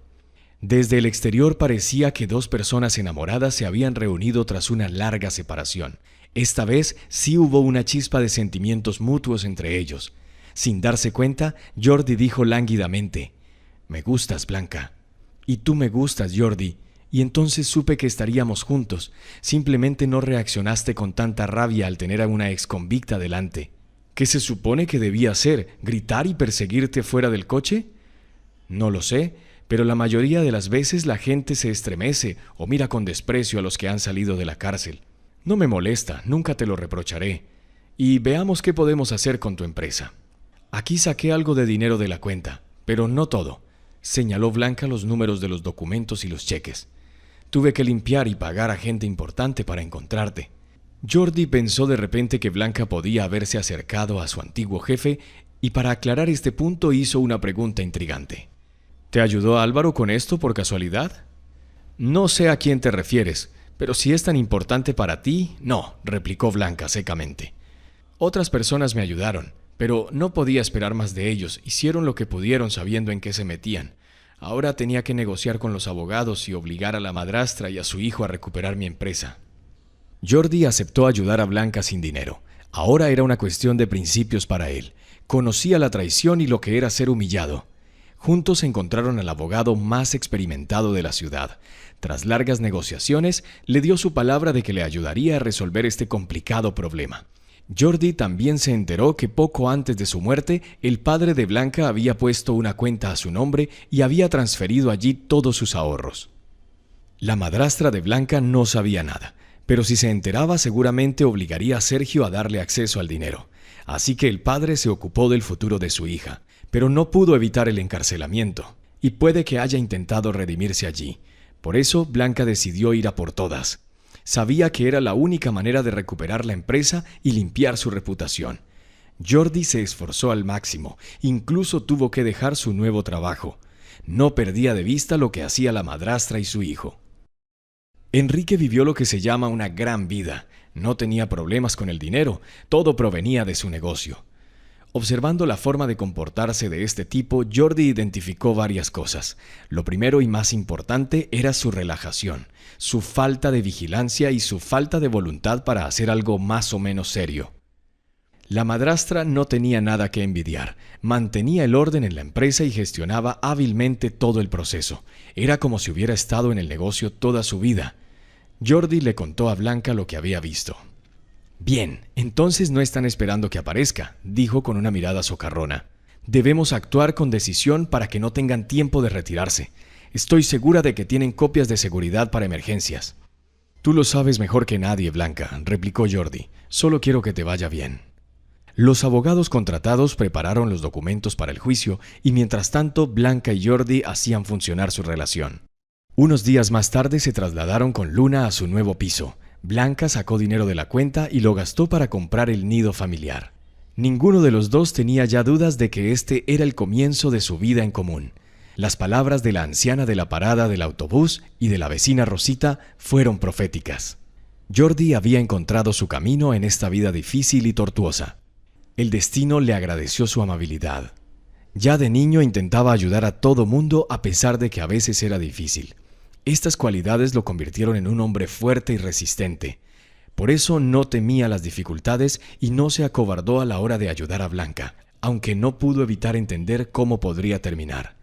Desde el exterior parecía que 2 personas enamoradas se habían reunido tras una larga separación. Esta vez sí hubo una chispa de sentimientos mutuos entre ellos. Sin darse cuenta, Jordi dijo lánguidamente: «Me gustas, Blanca». «Y tú me gustas, Jordi». Y entonces supe que estaríamos juntos. Simplemente no reaccionaste con tanta rabia al tener a una exconvicta delante. ¿Qué se supone que debía hacer? ¿Gritar y perseguirte fuera del coche? No lo sé, pero la mayoría de las veces la gente se estremece o mira con desprecio a los que han salido de la cárcel. No me molesta, nunca te lo reprocharé. Y veamos qué podemos hacer con tu empresa. Aquí saqué algo de dinero de la cuenta, pero no todo. Señaló Blanca los números de los documentos y los cheques. Tuve que limpiar y pagar a gente importante para encontrarte. Jordi pensó de repente que Blanca podía haberse acercado a su antiguo jefe y para aclarar este punto hizo una pregunta intrigante. ¿Te ayudó Álvaro con esto por casualidad? No sé a quién te refieres, pero si es tan importante para ti, no, replicó Blanca secamente. Otras personas me ayudaron, pero no podía esperar más de ellos. Hicieron lo que pudieron sabiendo en qué se metían. Ahora tenía que negociar con los abogados y obligar a la madrastra y a su hijo a recuperar mi empresa. Jordi aceptó ayudar a Blanca sin dinero. Ahora era una cuestión de principios para él. Conocía la traición y lo que era ser humillado. Juntos encontraron al abogado más experimentado de la ciudad. Tras largas negociaciones, le dio su palabra de que le ayudaría a resolver este complicado problema. Jordi también se enteró que poco antes de su muerte, el padre de Blanca había puesto una cuenta a su nombre y había transferido allí todos sus ahorros. La madrastra de Blanca no sabía nada, pero si se enteraba seguramente obligaría a Sergio a darle acceso al dinero. Así que el padre se ocupó del futuro de su hija, pero no pudo evitar el encarcelamiento, y puede que haya intentado redimirse allí. Por eso Blanca decidió ir a por todas. Sabía que era la única manera de recuperar la empresa y limpiar su reputación. Jordi se esforzó al máximo, incluso tuvo que dejar su nuevo trabajo. No perdía de vista lo que hacía la madrastra y su hijo. Enrique vivió lo que se llama una gran vida. No tenía problemas con el dinero, todo provenía de su negocio. Observando la forma de comportarse de este tipo, Jordi identificó varias cosas. Lo primero y más importante era su relajación, su falta de vigilancia y su falta de voluntad para hacer algo más o menos serio. La madrastra no tenía nada que envidiar, mantenía el orden en la empresa y gestionaba hábilmente todo el proceso. Era como si hubiera estado en el negocio toda su vida. Jordi le contó a Blanca lo que había visto. «Bien, entonces no están esperando que aparezca», dijo con una mirada socarrona. «Debemos actuar con decisión para que no tengan tiempo de retirarse. Estoy segura de que tienen copias de seguridad para emergencias». «Tú lo sabes mejor que nadie, Blanca», replicó Jordi. «Solo quiero que te vaya bien». Los abogados contratados prepararon los documentos para el juicio y mientras tanto Blanca y Jordi hacían funcionar su relación. Unos días más tarde se trasladaron con Luna a su nuevo piso. Blanca sacó dinero de la cuenta y lo gastó para comprar el nido familiar. Ninguno de los dos tenía ya dudas de que este era el comienzo de su vida en común. Las palabras de la anciana de la parada del autobús y de la vecina Rosita fueron proféticas. Jordi había encontrado su camino en esta vida difícil y tortuosa. El destino le agradeció su amabilidad. Ya de niño intentaba ayudar a todo mundo a pesar de que a veces era difícil. Estas cualidades lo convirtieron en un hombre fuerte y resistente. Por eso no temía las dificultades y no se acobardó a la hora de ayudar a Blanca, aunque no pudo evitar entender cómo podría terminar.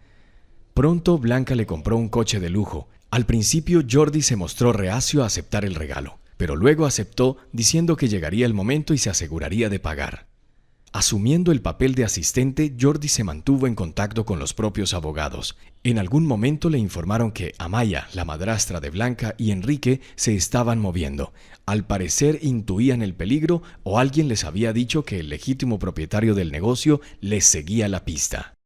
Pronto Blanca le compró un coche de lujo. Al principio Jordi se mostró reacio a aceptar el regalo, pero luego aceptó diciendo que llegaría el momento y se aseguraría de pagar. Asumiendo el papel de asistente, Jordi se mantuvo en contacto con los propios abogados. En algún momento le informaron que Amaya, la madrastra de Blanca, y Enrique se estaban moviendo. Al parecer intuían el peligro o alguien les había dicho que el legítimo propietario del negocio les seguía la pista.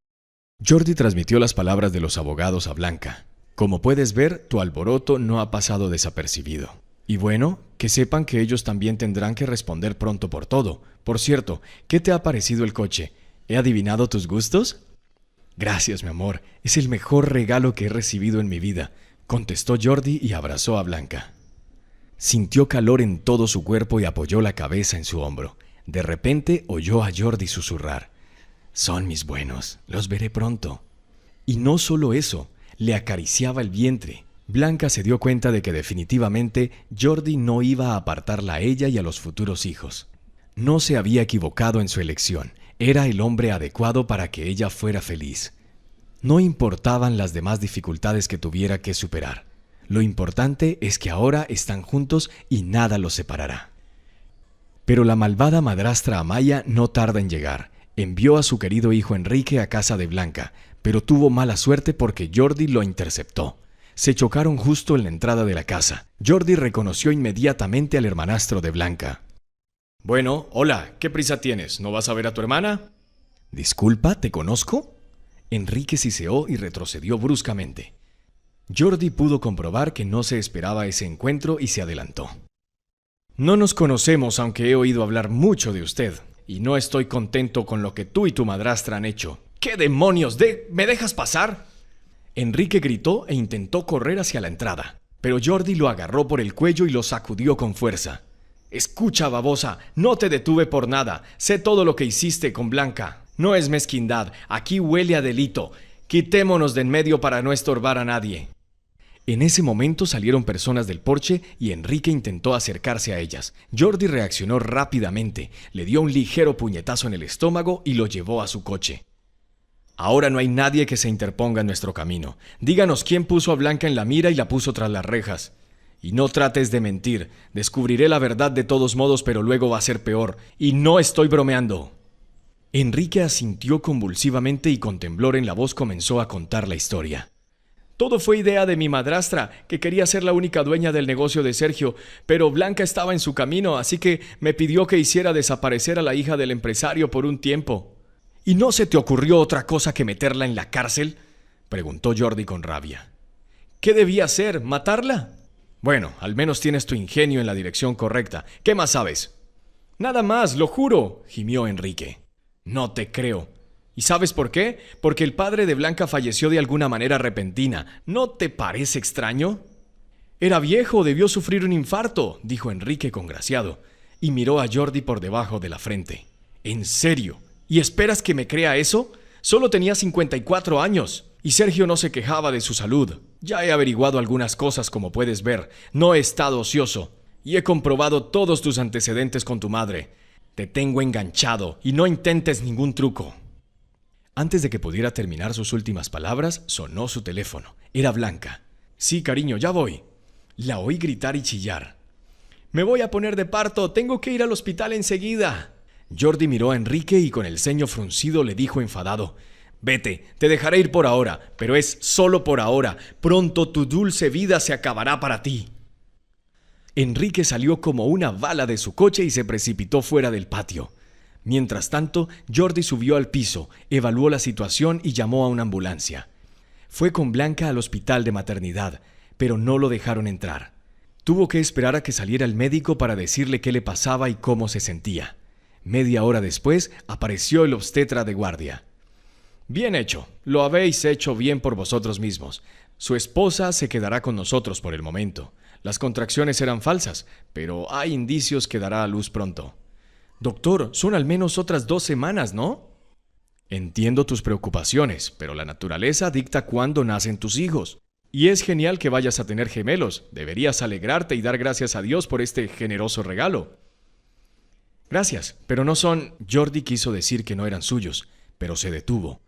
Jordi transmitió las palabras de los abogados a Blanca. «Como puedes ver, tu alboroto no ha pasado desapercibido. Y bueno, que sepan que ellos también tendrán que responder pronto por todo. Por cierto, ¿qué te ha parecido el coche? ¿He adivinado tus gustos?» Gracias, mi amor. Es el mejor regalo que he recibido en mi vida, contestó Jordi y abrazó a Blanca. Sintió calor en todo su cuerpo y apoyó la cabeza en su hombro. De repente oyó a Jordi susurrar: «Son mis buenos, los veré pronto». Y no solo eso, le acariciaba el vientre. Blanca se dio cuenta de que definitivamente Jordi no iba a apartarla a ella y a los futuros hijos. No se había equivocado en su elección. Era el hombre adecuado para que ella fuera feliz. No importaban las demás dificultades que tuviera que superar. Lo importante es que ahora están juntos y nada los separará. Pero la malvada madrastra Amaya no tarda en llegar. Envió a su querido hijo Enrique a casa de Blanca, pero tuvo mala suerte porque Jordi lo interceptó. Se chocaron justo en la entrada de la casa. Jordi reconoció inmediatamente al hermanastro de Blanca. «Bueno, hola, ¿qué prisa tienes? ¿No vas a ver a tu hermana?» «Disculpa, ¿te conozco?» Enrique siseó y retrocedió bruscamente. Jordi pudo comprobar que no se esperaba ese encuentro y se adelantó. «No nos conocemos, aunque he oído hablar mucho de usted, y no estoy contento con lo que tú y tu madrastra han hecho. ¿Qué demonios? ¿Me dejas pasar?» Enrique gritó e intentó correr hacia la entrada, pero Jordi lo agarró por el cuello y lo sacudió con fuerza. «Escucha, babosa, no te detuve por nada. Sé todo lo que hiciste con Blanca. No es mezquindad, aquí huele a delito. Quitémonos de en medio para no estorbar a nadie». En ese momento salieron personas del porche y Enrique intentó acercarse a ellas. Jordi reaccionó rápidamente, le dio un ligero puñetazo en el estómago y lo llevó a su coche. «Ahora no hay nadie que se interponga en nuestro camino. Díganos quién puso a Blanca en la mira y la puso tras las rejas. Y no trates de mentir. Descubriré la verdad de todos modos, pero luego va a ser peor. Y no estoy bromeando». Enrique asintió convulsivamente y con temblor en la voz comenzó a contar la historia. «Todo fue idea de mi madrastra, que quería ser la única dueña del negocio de Sergio, pero Blanca estaba en su camino, así que me pidió que hiciera desaparecer a la hija del empresario por un tiempo». «¿Y no se te ocurrió otra cosa que meterla en la cárcel?», preguntó Jordi con rabia. «¿Qué debía hacer? ¿Matarla?». «Bueno, al menos tienes tu ingenio en la dirección correcta. ¿Qué más sabes?». «Nada más, lo juro», gimió Enrique. «No te creo. ¿Y sabes por qué? Porque el padre de Blanca falleció de alguna manera repentina. ¿No te parece extraño?». «Era viejo, debió sufrir un infarto», dijo Enrique congraciado, y miró a Jordi por debajo de la frente. «¿En serio? ¿Y esperas que me crea eso? Solo tenía 54 años, y Sergio no se quejaba de su salud. Ya he averiguado algunas cosas, como puedes ver. No he estado ocioso, y he comprobado todos tus antecedentes con tu madre. Te tengo enganchado, y no intentes ningún truco». Antes de que pudiera terminar sus últimas palabras, sonó su teléfono. Era Blanca. «Sí, cariño, ya voy». La oí gritar y chillar. «Me voy a poner de parto, tengo que ir al hospital enseguida». Jordi miró a Enrique y con el ceño fruncido le dijo enfadado: «Vete, te dejaré ir por ahora, pero es solo por ahora. Pronto tu dulce vida se acabará para ti». Enrique salió como una bala de su coche y se precipitó fuera del patio. Mientras tanto, Jordi subió al piso, evaluó la situación y llamó a una ambulancia. Fue con Blanca al hospital de maternidad, pero no lo dejaron entrar. Tuvo que esperar a que saliera el médico para decirle qué le pasaba y cómo se sentía. Media hora después apareció el obstetra de guardia. «Bien hecho, lo habéis hecho bien por vosotros mismos. Su esposa se quedará con nosotros por el momento. Las contracciones eran falsas, pero hay indicios que dará a luz pronto». «Doctor, son al menos otras 2 semanas, ¿no?». «Entiendo tus preocupaciones, pero la naturaleza dicta cuándo nacen tus hijos. Y es genial que vayas a tener gemelos. Deberías alegrarte y dar gracias a Dios por este generoso regalo». «Gracias, pero no son…». Jordi quiso decir que no eran suyos, pero se detuvo.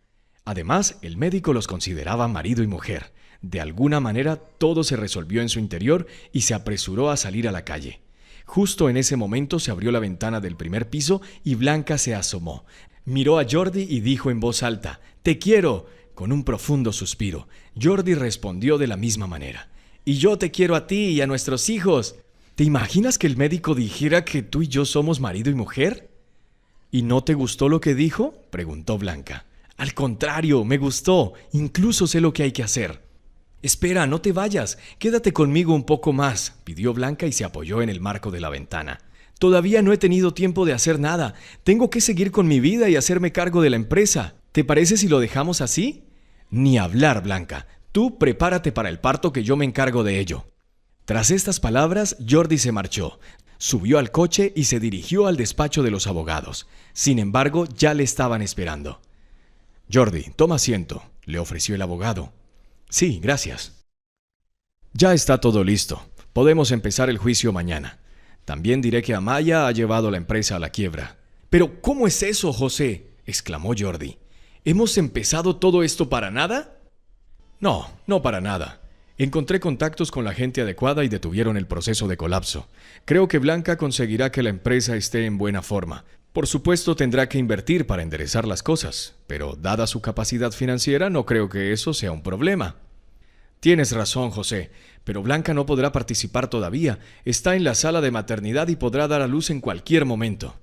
Además, el médico los consideraba marido y mujer. De alguna manera, todo se resolvió en su interior y se apresuró a salir a la calle. Justo en ese momento se abrió la ventana del primer piso y Blanca se asomó. Miró a Jordi y dijo en voz alta: «Te quiero», con un profundo suspiro. Jordi respondió de la misma manera: «Y yo te quiero a ti y a nuestros hijos». «¿Te imaginas que el médico dijera que tú y yo somos marido y mujer?». «¿Y no te gustó lo que dijo?», preguntó Blanca. «Al contrario, me gustó. Incluso sé lo que hay que hacer». «Espera, no te vayas. Quédate conmigo un poco más», pidió Blanca y se apoyó en el marco de la ventana. «Todavía no he tenido tiempo de hacer nada. Tengo que seguir con mi vida y hacerme cargo de la empresa. ¿Te parece si lo dejamos así? Ni hablar, Blanca. Tú prepárate para el parto que yo me encargo de ello. Tras estas palabras, Jordi se marchó, subió al coche y se dirigió al despacho de los abogados. Sin embargo, ya le estaban esperando. Jordi, toma asiento, le ofreció el abogado. Sí, gracias. Ya está todo listo. Podemos empezar el juicio mañana. También diré que Amaya ha llevado la empresa a la quiebra. ¿Pero cómo es eso, José?, exclamó Jordi. ¿Hemos empezado todo esto para nada? No, no para nada. Encontré contactos con la gente adecuada y detuvieron el proceso de colapso. Creo que Blanca conseguirá que la empresa esté en buena forma. Por supuesto, tendrá que invertir para enderezar las cosas, pero dada su capacidad financiera, no creo que eso sea un problema. Tienes razón, José, pero Blanca no podrá participar todavía. Está en la sala de maternidad y podrá dar a luz en cualquier momento.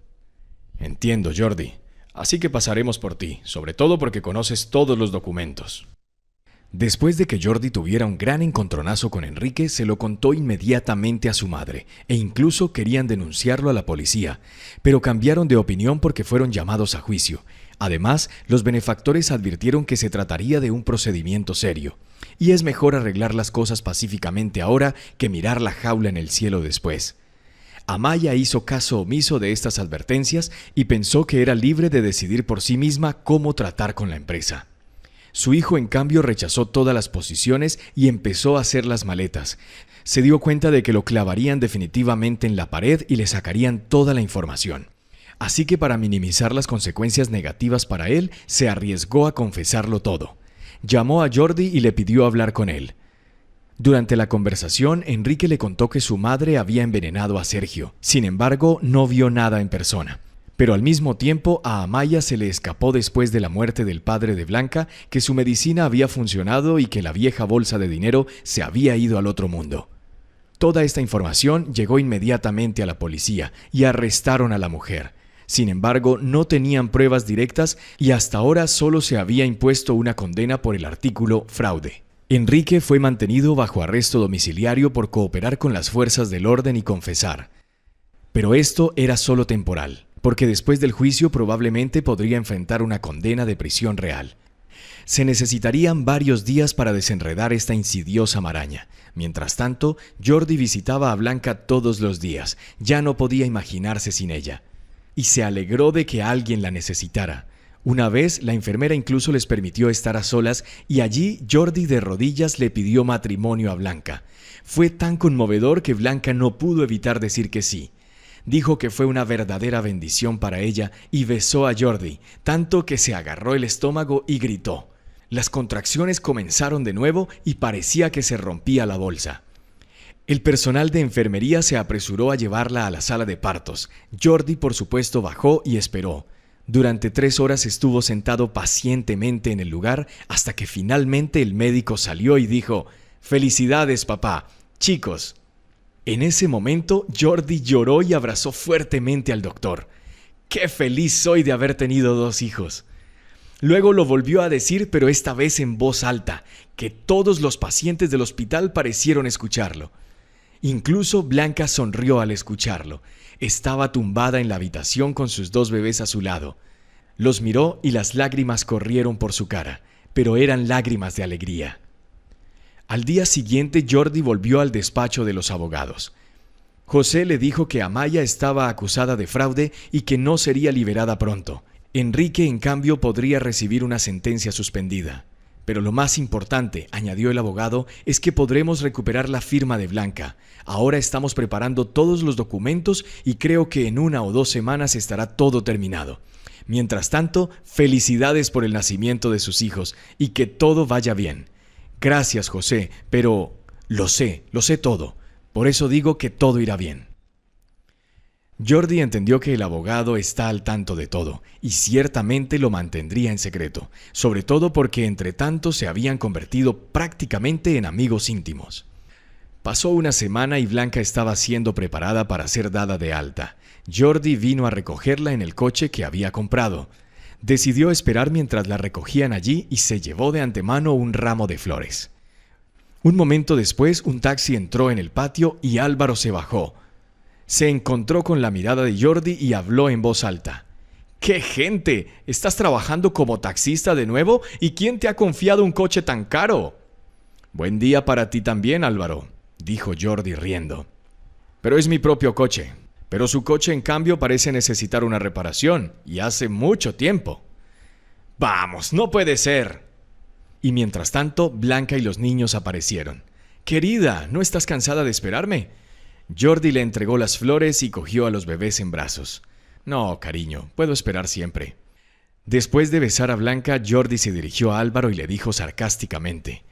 Entiendo, Jordi. Así que pasaremos por ti, sobre todo porque conoces todos los documentos. Después de que Jordi tuviera un gran encontronazo con Enrique, se lo contó inmediatamente a su madre, e incluso querían denunciarlo a la policía, pero cambiaron de opinión porque fueron llamados a juicio. Además, los benefactores advirtieron que se trataría de un procedimiento serio, y es mejor arreglar las cosas pacíficamente ahora que mirar la jaula en el cielo después. Amaya hizo caso omiso de estas advertencias y pensó que era libre de decidir por sí misma cómo tratar con la empresa. Su hijo, en cambio, rechazó todas las posiciones y empezó a hacer las maletas. Se dio cuenta de que lo clavarían definitivamente en la pared y le sacarían toda la información. Así que para minimizar las consecuencias negativas para él, se arriesgó a confesarlo todo. Llamó a Jordi y le pidió hablar con él. Durante la conversación, Enrique le contó que su madre había envenenado a Sergio. Sin embargo, no vio nada en persona. Pero al mismo tiempo, a Amaya se le escapó después de la muerte del padre de Blanca que su medicina había funcionado y que la vieja bolsa de dinero se había ido al otro mundo. Toda esta información llegó inmediatamente a la policía y arrestaron a la mujer. Sin embargo, no tenían pruebas directas y hasta ahora solo se había impuesto una condena por el artículo fraude. Enrique fue mantenido bajo arresto domiciliario por cooperar con las fuerzas del orden y confesar. Pero esto era solo temporal, porque después del juicio probablemente podría enfrentar una condena de prisión real. Se necesitarían varios días para desenredar esta insidiosa maraña. Mientras tanto, Jordi visitaba a Blanca todos los días. Ya no podía imaginarse sin ella. Y se alegró de que alguien la necesitara. Una vez, la enfermera incluso les permitió estar a solas y allí Jordi de rodillas le pidió matrimonio a Blanca. Fue tan conmovedor que Blanca no pudo evitar decir que sí. Dijo que fue una verdadera bendición para ella y besó a Jordi, tanto que se agarró el estómago y gritó. Las contracciones comenzaron de nuevo y parecía que se rompía la bolsa. El personal de enfermería se apresuró a llevarla a la sala de partos. Jordi, por supuesto, bajó y esperó. Durante 3 horas estuvo sentado pacientemente en el lugar hasta que finalmente el médico salió y dijo: «Felicidades, papá. Chicos». En ese momento, Jordi lloró y abrazó fuertemente al doctor. «¡Qué feliz soy de haber tenido 2 hijos!». Luego lo volvió a decir, pero esta vez en voz alta, que todos los pacientes del hospital parecieron escucharlo. Incluso Blanca sonrió al escucharlo. Estaba tumbada en la habitación con sus 2 bebés a su lado. Los miró y las lágrimas corrieron por su cara, pero eran lágrimas de alegría. Al día siguiente, Jordi volvió al despacho de los abogados. José le dijo que Amaya estaba acusada de fraude y que no sería liberada pronto. Enrique, en cambio, podría recibir una sentencia suspendida. Pero lo más importante, añadió el abogado, es que podremos recuperar la firma de Blanca. Ahora estamos preparando todos los documentos y creo que en 1 o 2 semanas estará todo terminado. Mientras tanto, felicidades por el nacimiento de sus hijos y que todo vaya bien. Gracias, José, pero lo sé todo. Por eso digo que todo irá bien. Jordi entendió que el abogado está al tanto de todo y ciertamente lo mantendría en secreto, sobre todo porque entre tanto se habían convertido prácticamente en amigos íntimos. Pasó una semana y Blanca estaba siendo preparada para ser dada de alta. Jordi vino a recogerla en el coche que había comprado. Decidió esperar mientras la recogían allí y se llevó de antemano un ramo de flores. Un momento después, un taxi entró en el patio y Álvaro se bajó. Se encontró con la mirada de Jordi y habló en voz alta. ¡Qué gente! ¿Estás trabajando como taxista de nuevo? ¿Y quién te ha confiado un coche tan caro? Buen día para ti también, Álvaro, dijo Jordi riendo. Pero es mi propio coche. Pero su coche, en cambio, parece necesitar una reparación, y hace mucho tiempo. ¡Vamos, no puede ser! Y mientras tanto, Blanca y los niños aparecieron. «Querida, ¿no estás cansada de esperarme?» Jordi le entregó las flores y cogió a los bebés en brazos. «No, cariño, puedo esperar siempre». Después de besar a Blanca, Jordi se dirigió a Álvaro y le dijo sarcásticamente: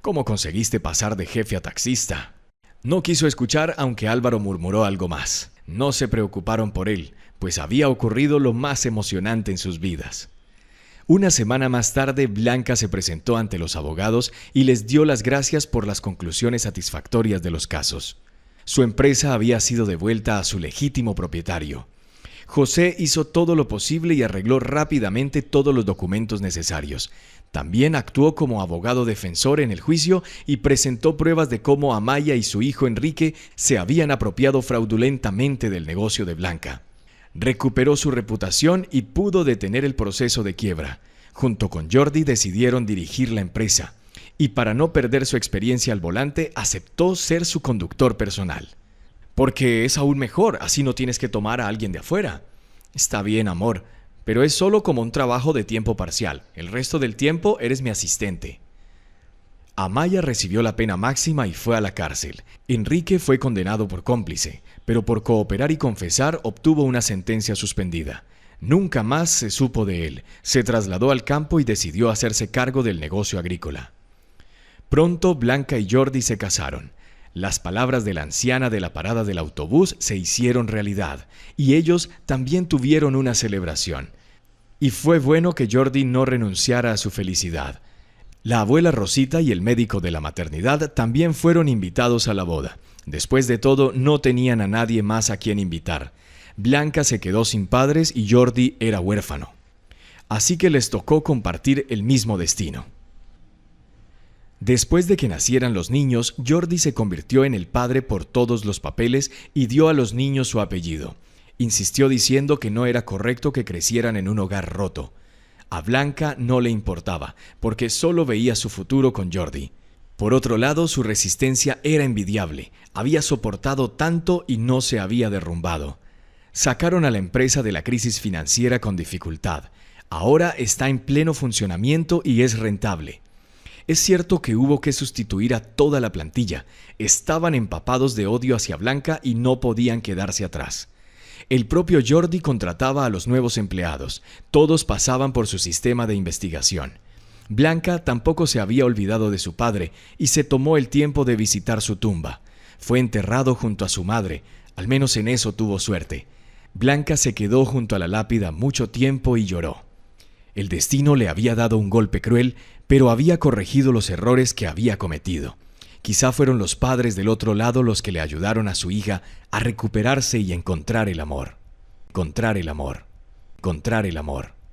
«¿Cómo conseguiste pasar de jefe a taxista?» No quiso escuchar, aunque Álvaro murmuró algo más. No se preocuparon por él, pues había ocurrido lo más emocionante en sus vidas. Una semana más tarde, Blanca se presentó ante los abogados y les dio las gracias por las conclusiones satisfactorias de los casos. Su empresa había sido devuelta a su legítimo propietario. José hizo todo lo posible y arregló rápidamente todos los documentos necesarios. También actuó como abogado defensor en el juicio y presentó pruebas de cómo Amaya y su hijo Enrique se habían apropiado fraudulentamente del negocio de Blanca. Recuperó su reputación y pudo detener el proceso de quiebra. Junto con Jordi decidieron dirigir la empresa, y para no perder su experiencia al volante, aceptó ser su conductor personal. Porque es aún mejor, así no tienes que tomar a alguien de afuera. Está bien, amor, pero es solo como un trabajo de tiempo parcial. El resto del tiempo eres mi asistente. Amaya recibió la pena máxima y fue a la cárcel. Enrique fue condenado por cómplice, pero por cooperar y confesar obtuvo una sentencia suspendida. Nunca más se supo de él. Se trasladó al campo y decidió hacerse cargo del negocio agrícola. Pronto Blanca y Jordi se casaron. Las palabras de la anciana de la parada del autobús se hicieron realidad, y ellos también tuvieron una celebración. Y fue bueno que Jordi no renunciara a su felicidad. La abuela Rosita y el médico de la maternidad también fueron invitados a la boda. Después de todo, no tenían a nadie más a quien invitar. Blanca se quedó sin padres y Jordi era huérfano. Así que les tocó compartir el mismo destino. Después de que nacieran los niños, Jordi se convirtió en el padre por todos los papeles y dio a los niños su apellido. Insistió diciendo que no era correcto que crecieran en un hogar roto. A Blanca no le importaba, porque solo veía su futuro con Jordi. Por otro lado, su resistencia era envidiable. Había soportado tanto y no se había derrumbado. Sacaron a la empresa de la crisis financiera con dificultad. Ahora está en pleno funcionamiento y es rentable. Es cierto que hubo que sustituir a toda la plantilla. Estaban empapados de odio hacia Blanca y no podían quedarse atrás. El propio Jordi contrataba a los nuevos empleados. Todos pasaban por su sistema de investigación. Blanca tampoco se había olvidado de su padre y se tomó el tiempo de visitar su tumba. Fue enterrado junto a su madre, al menos en eso tuvo suerte. Blanca se quedó junto a la lápida mucho tiempo y lloró. El destino le había dado un golpe cruel, pero había corregido los errores que había cometido. Quizá fueron los padres del otro lado los que le ayudaron a su hija a recuperarse y encontrar el amor. Encontrar el amor. Encontrar el amor.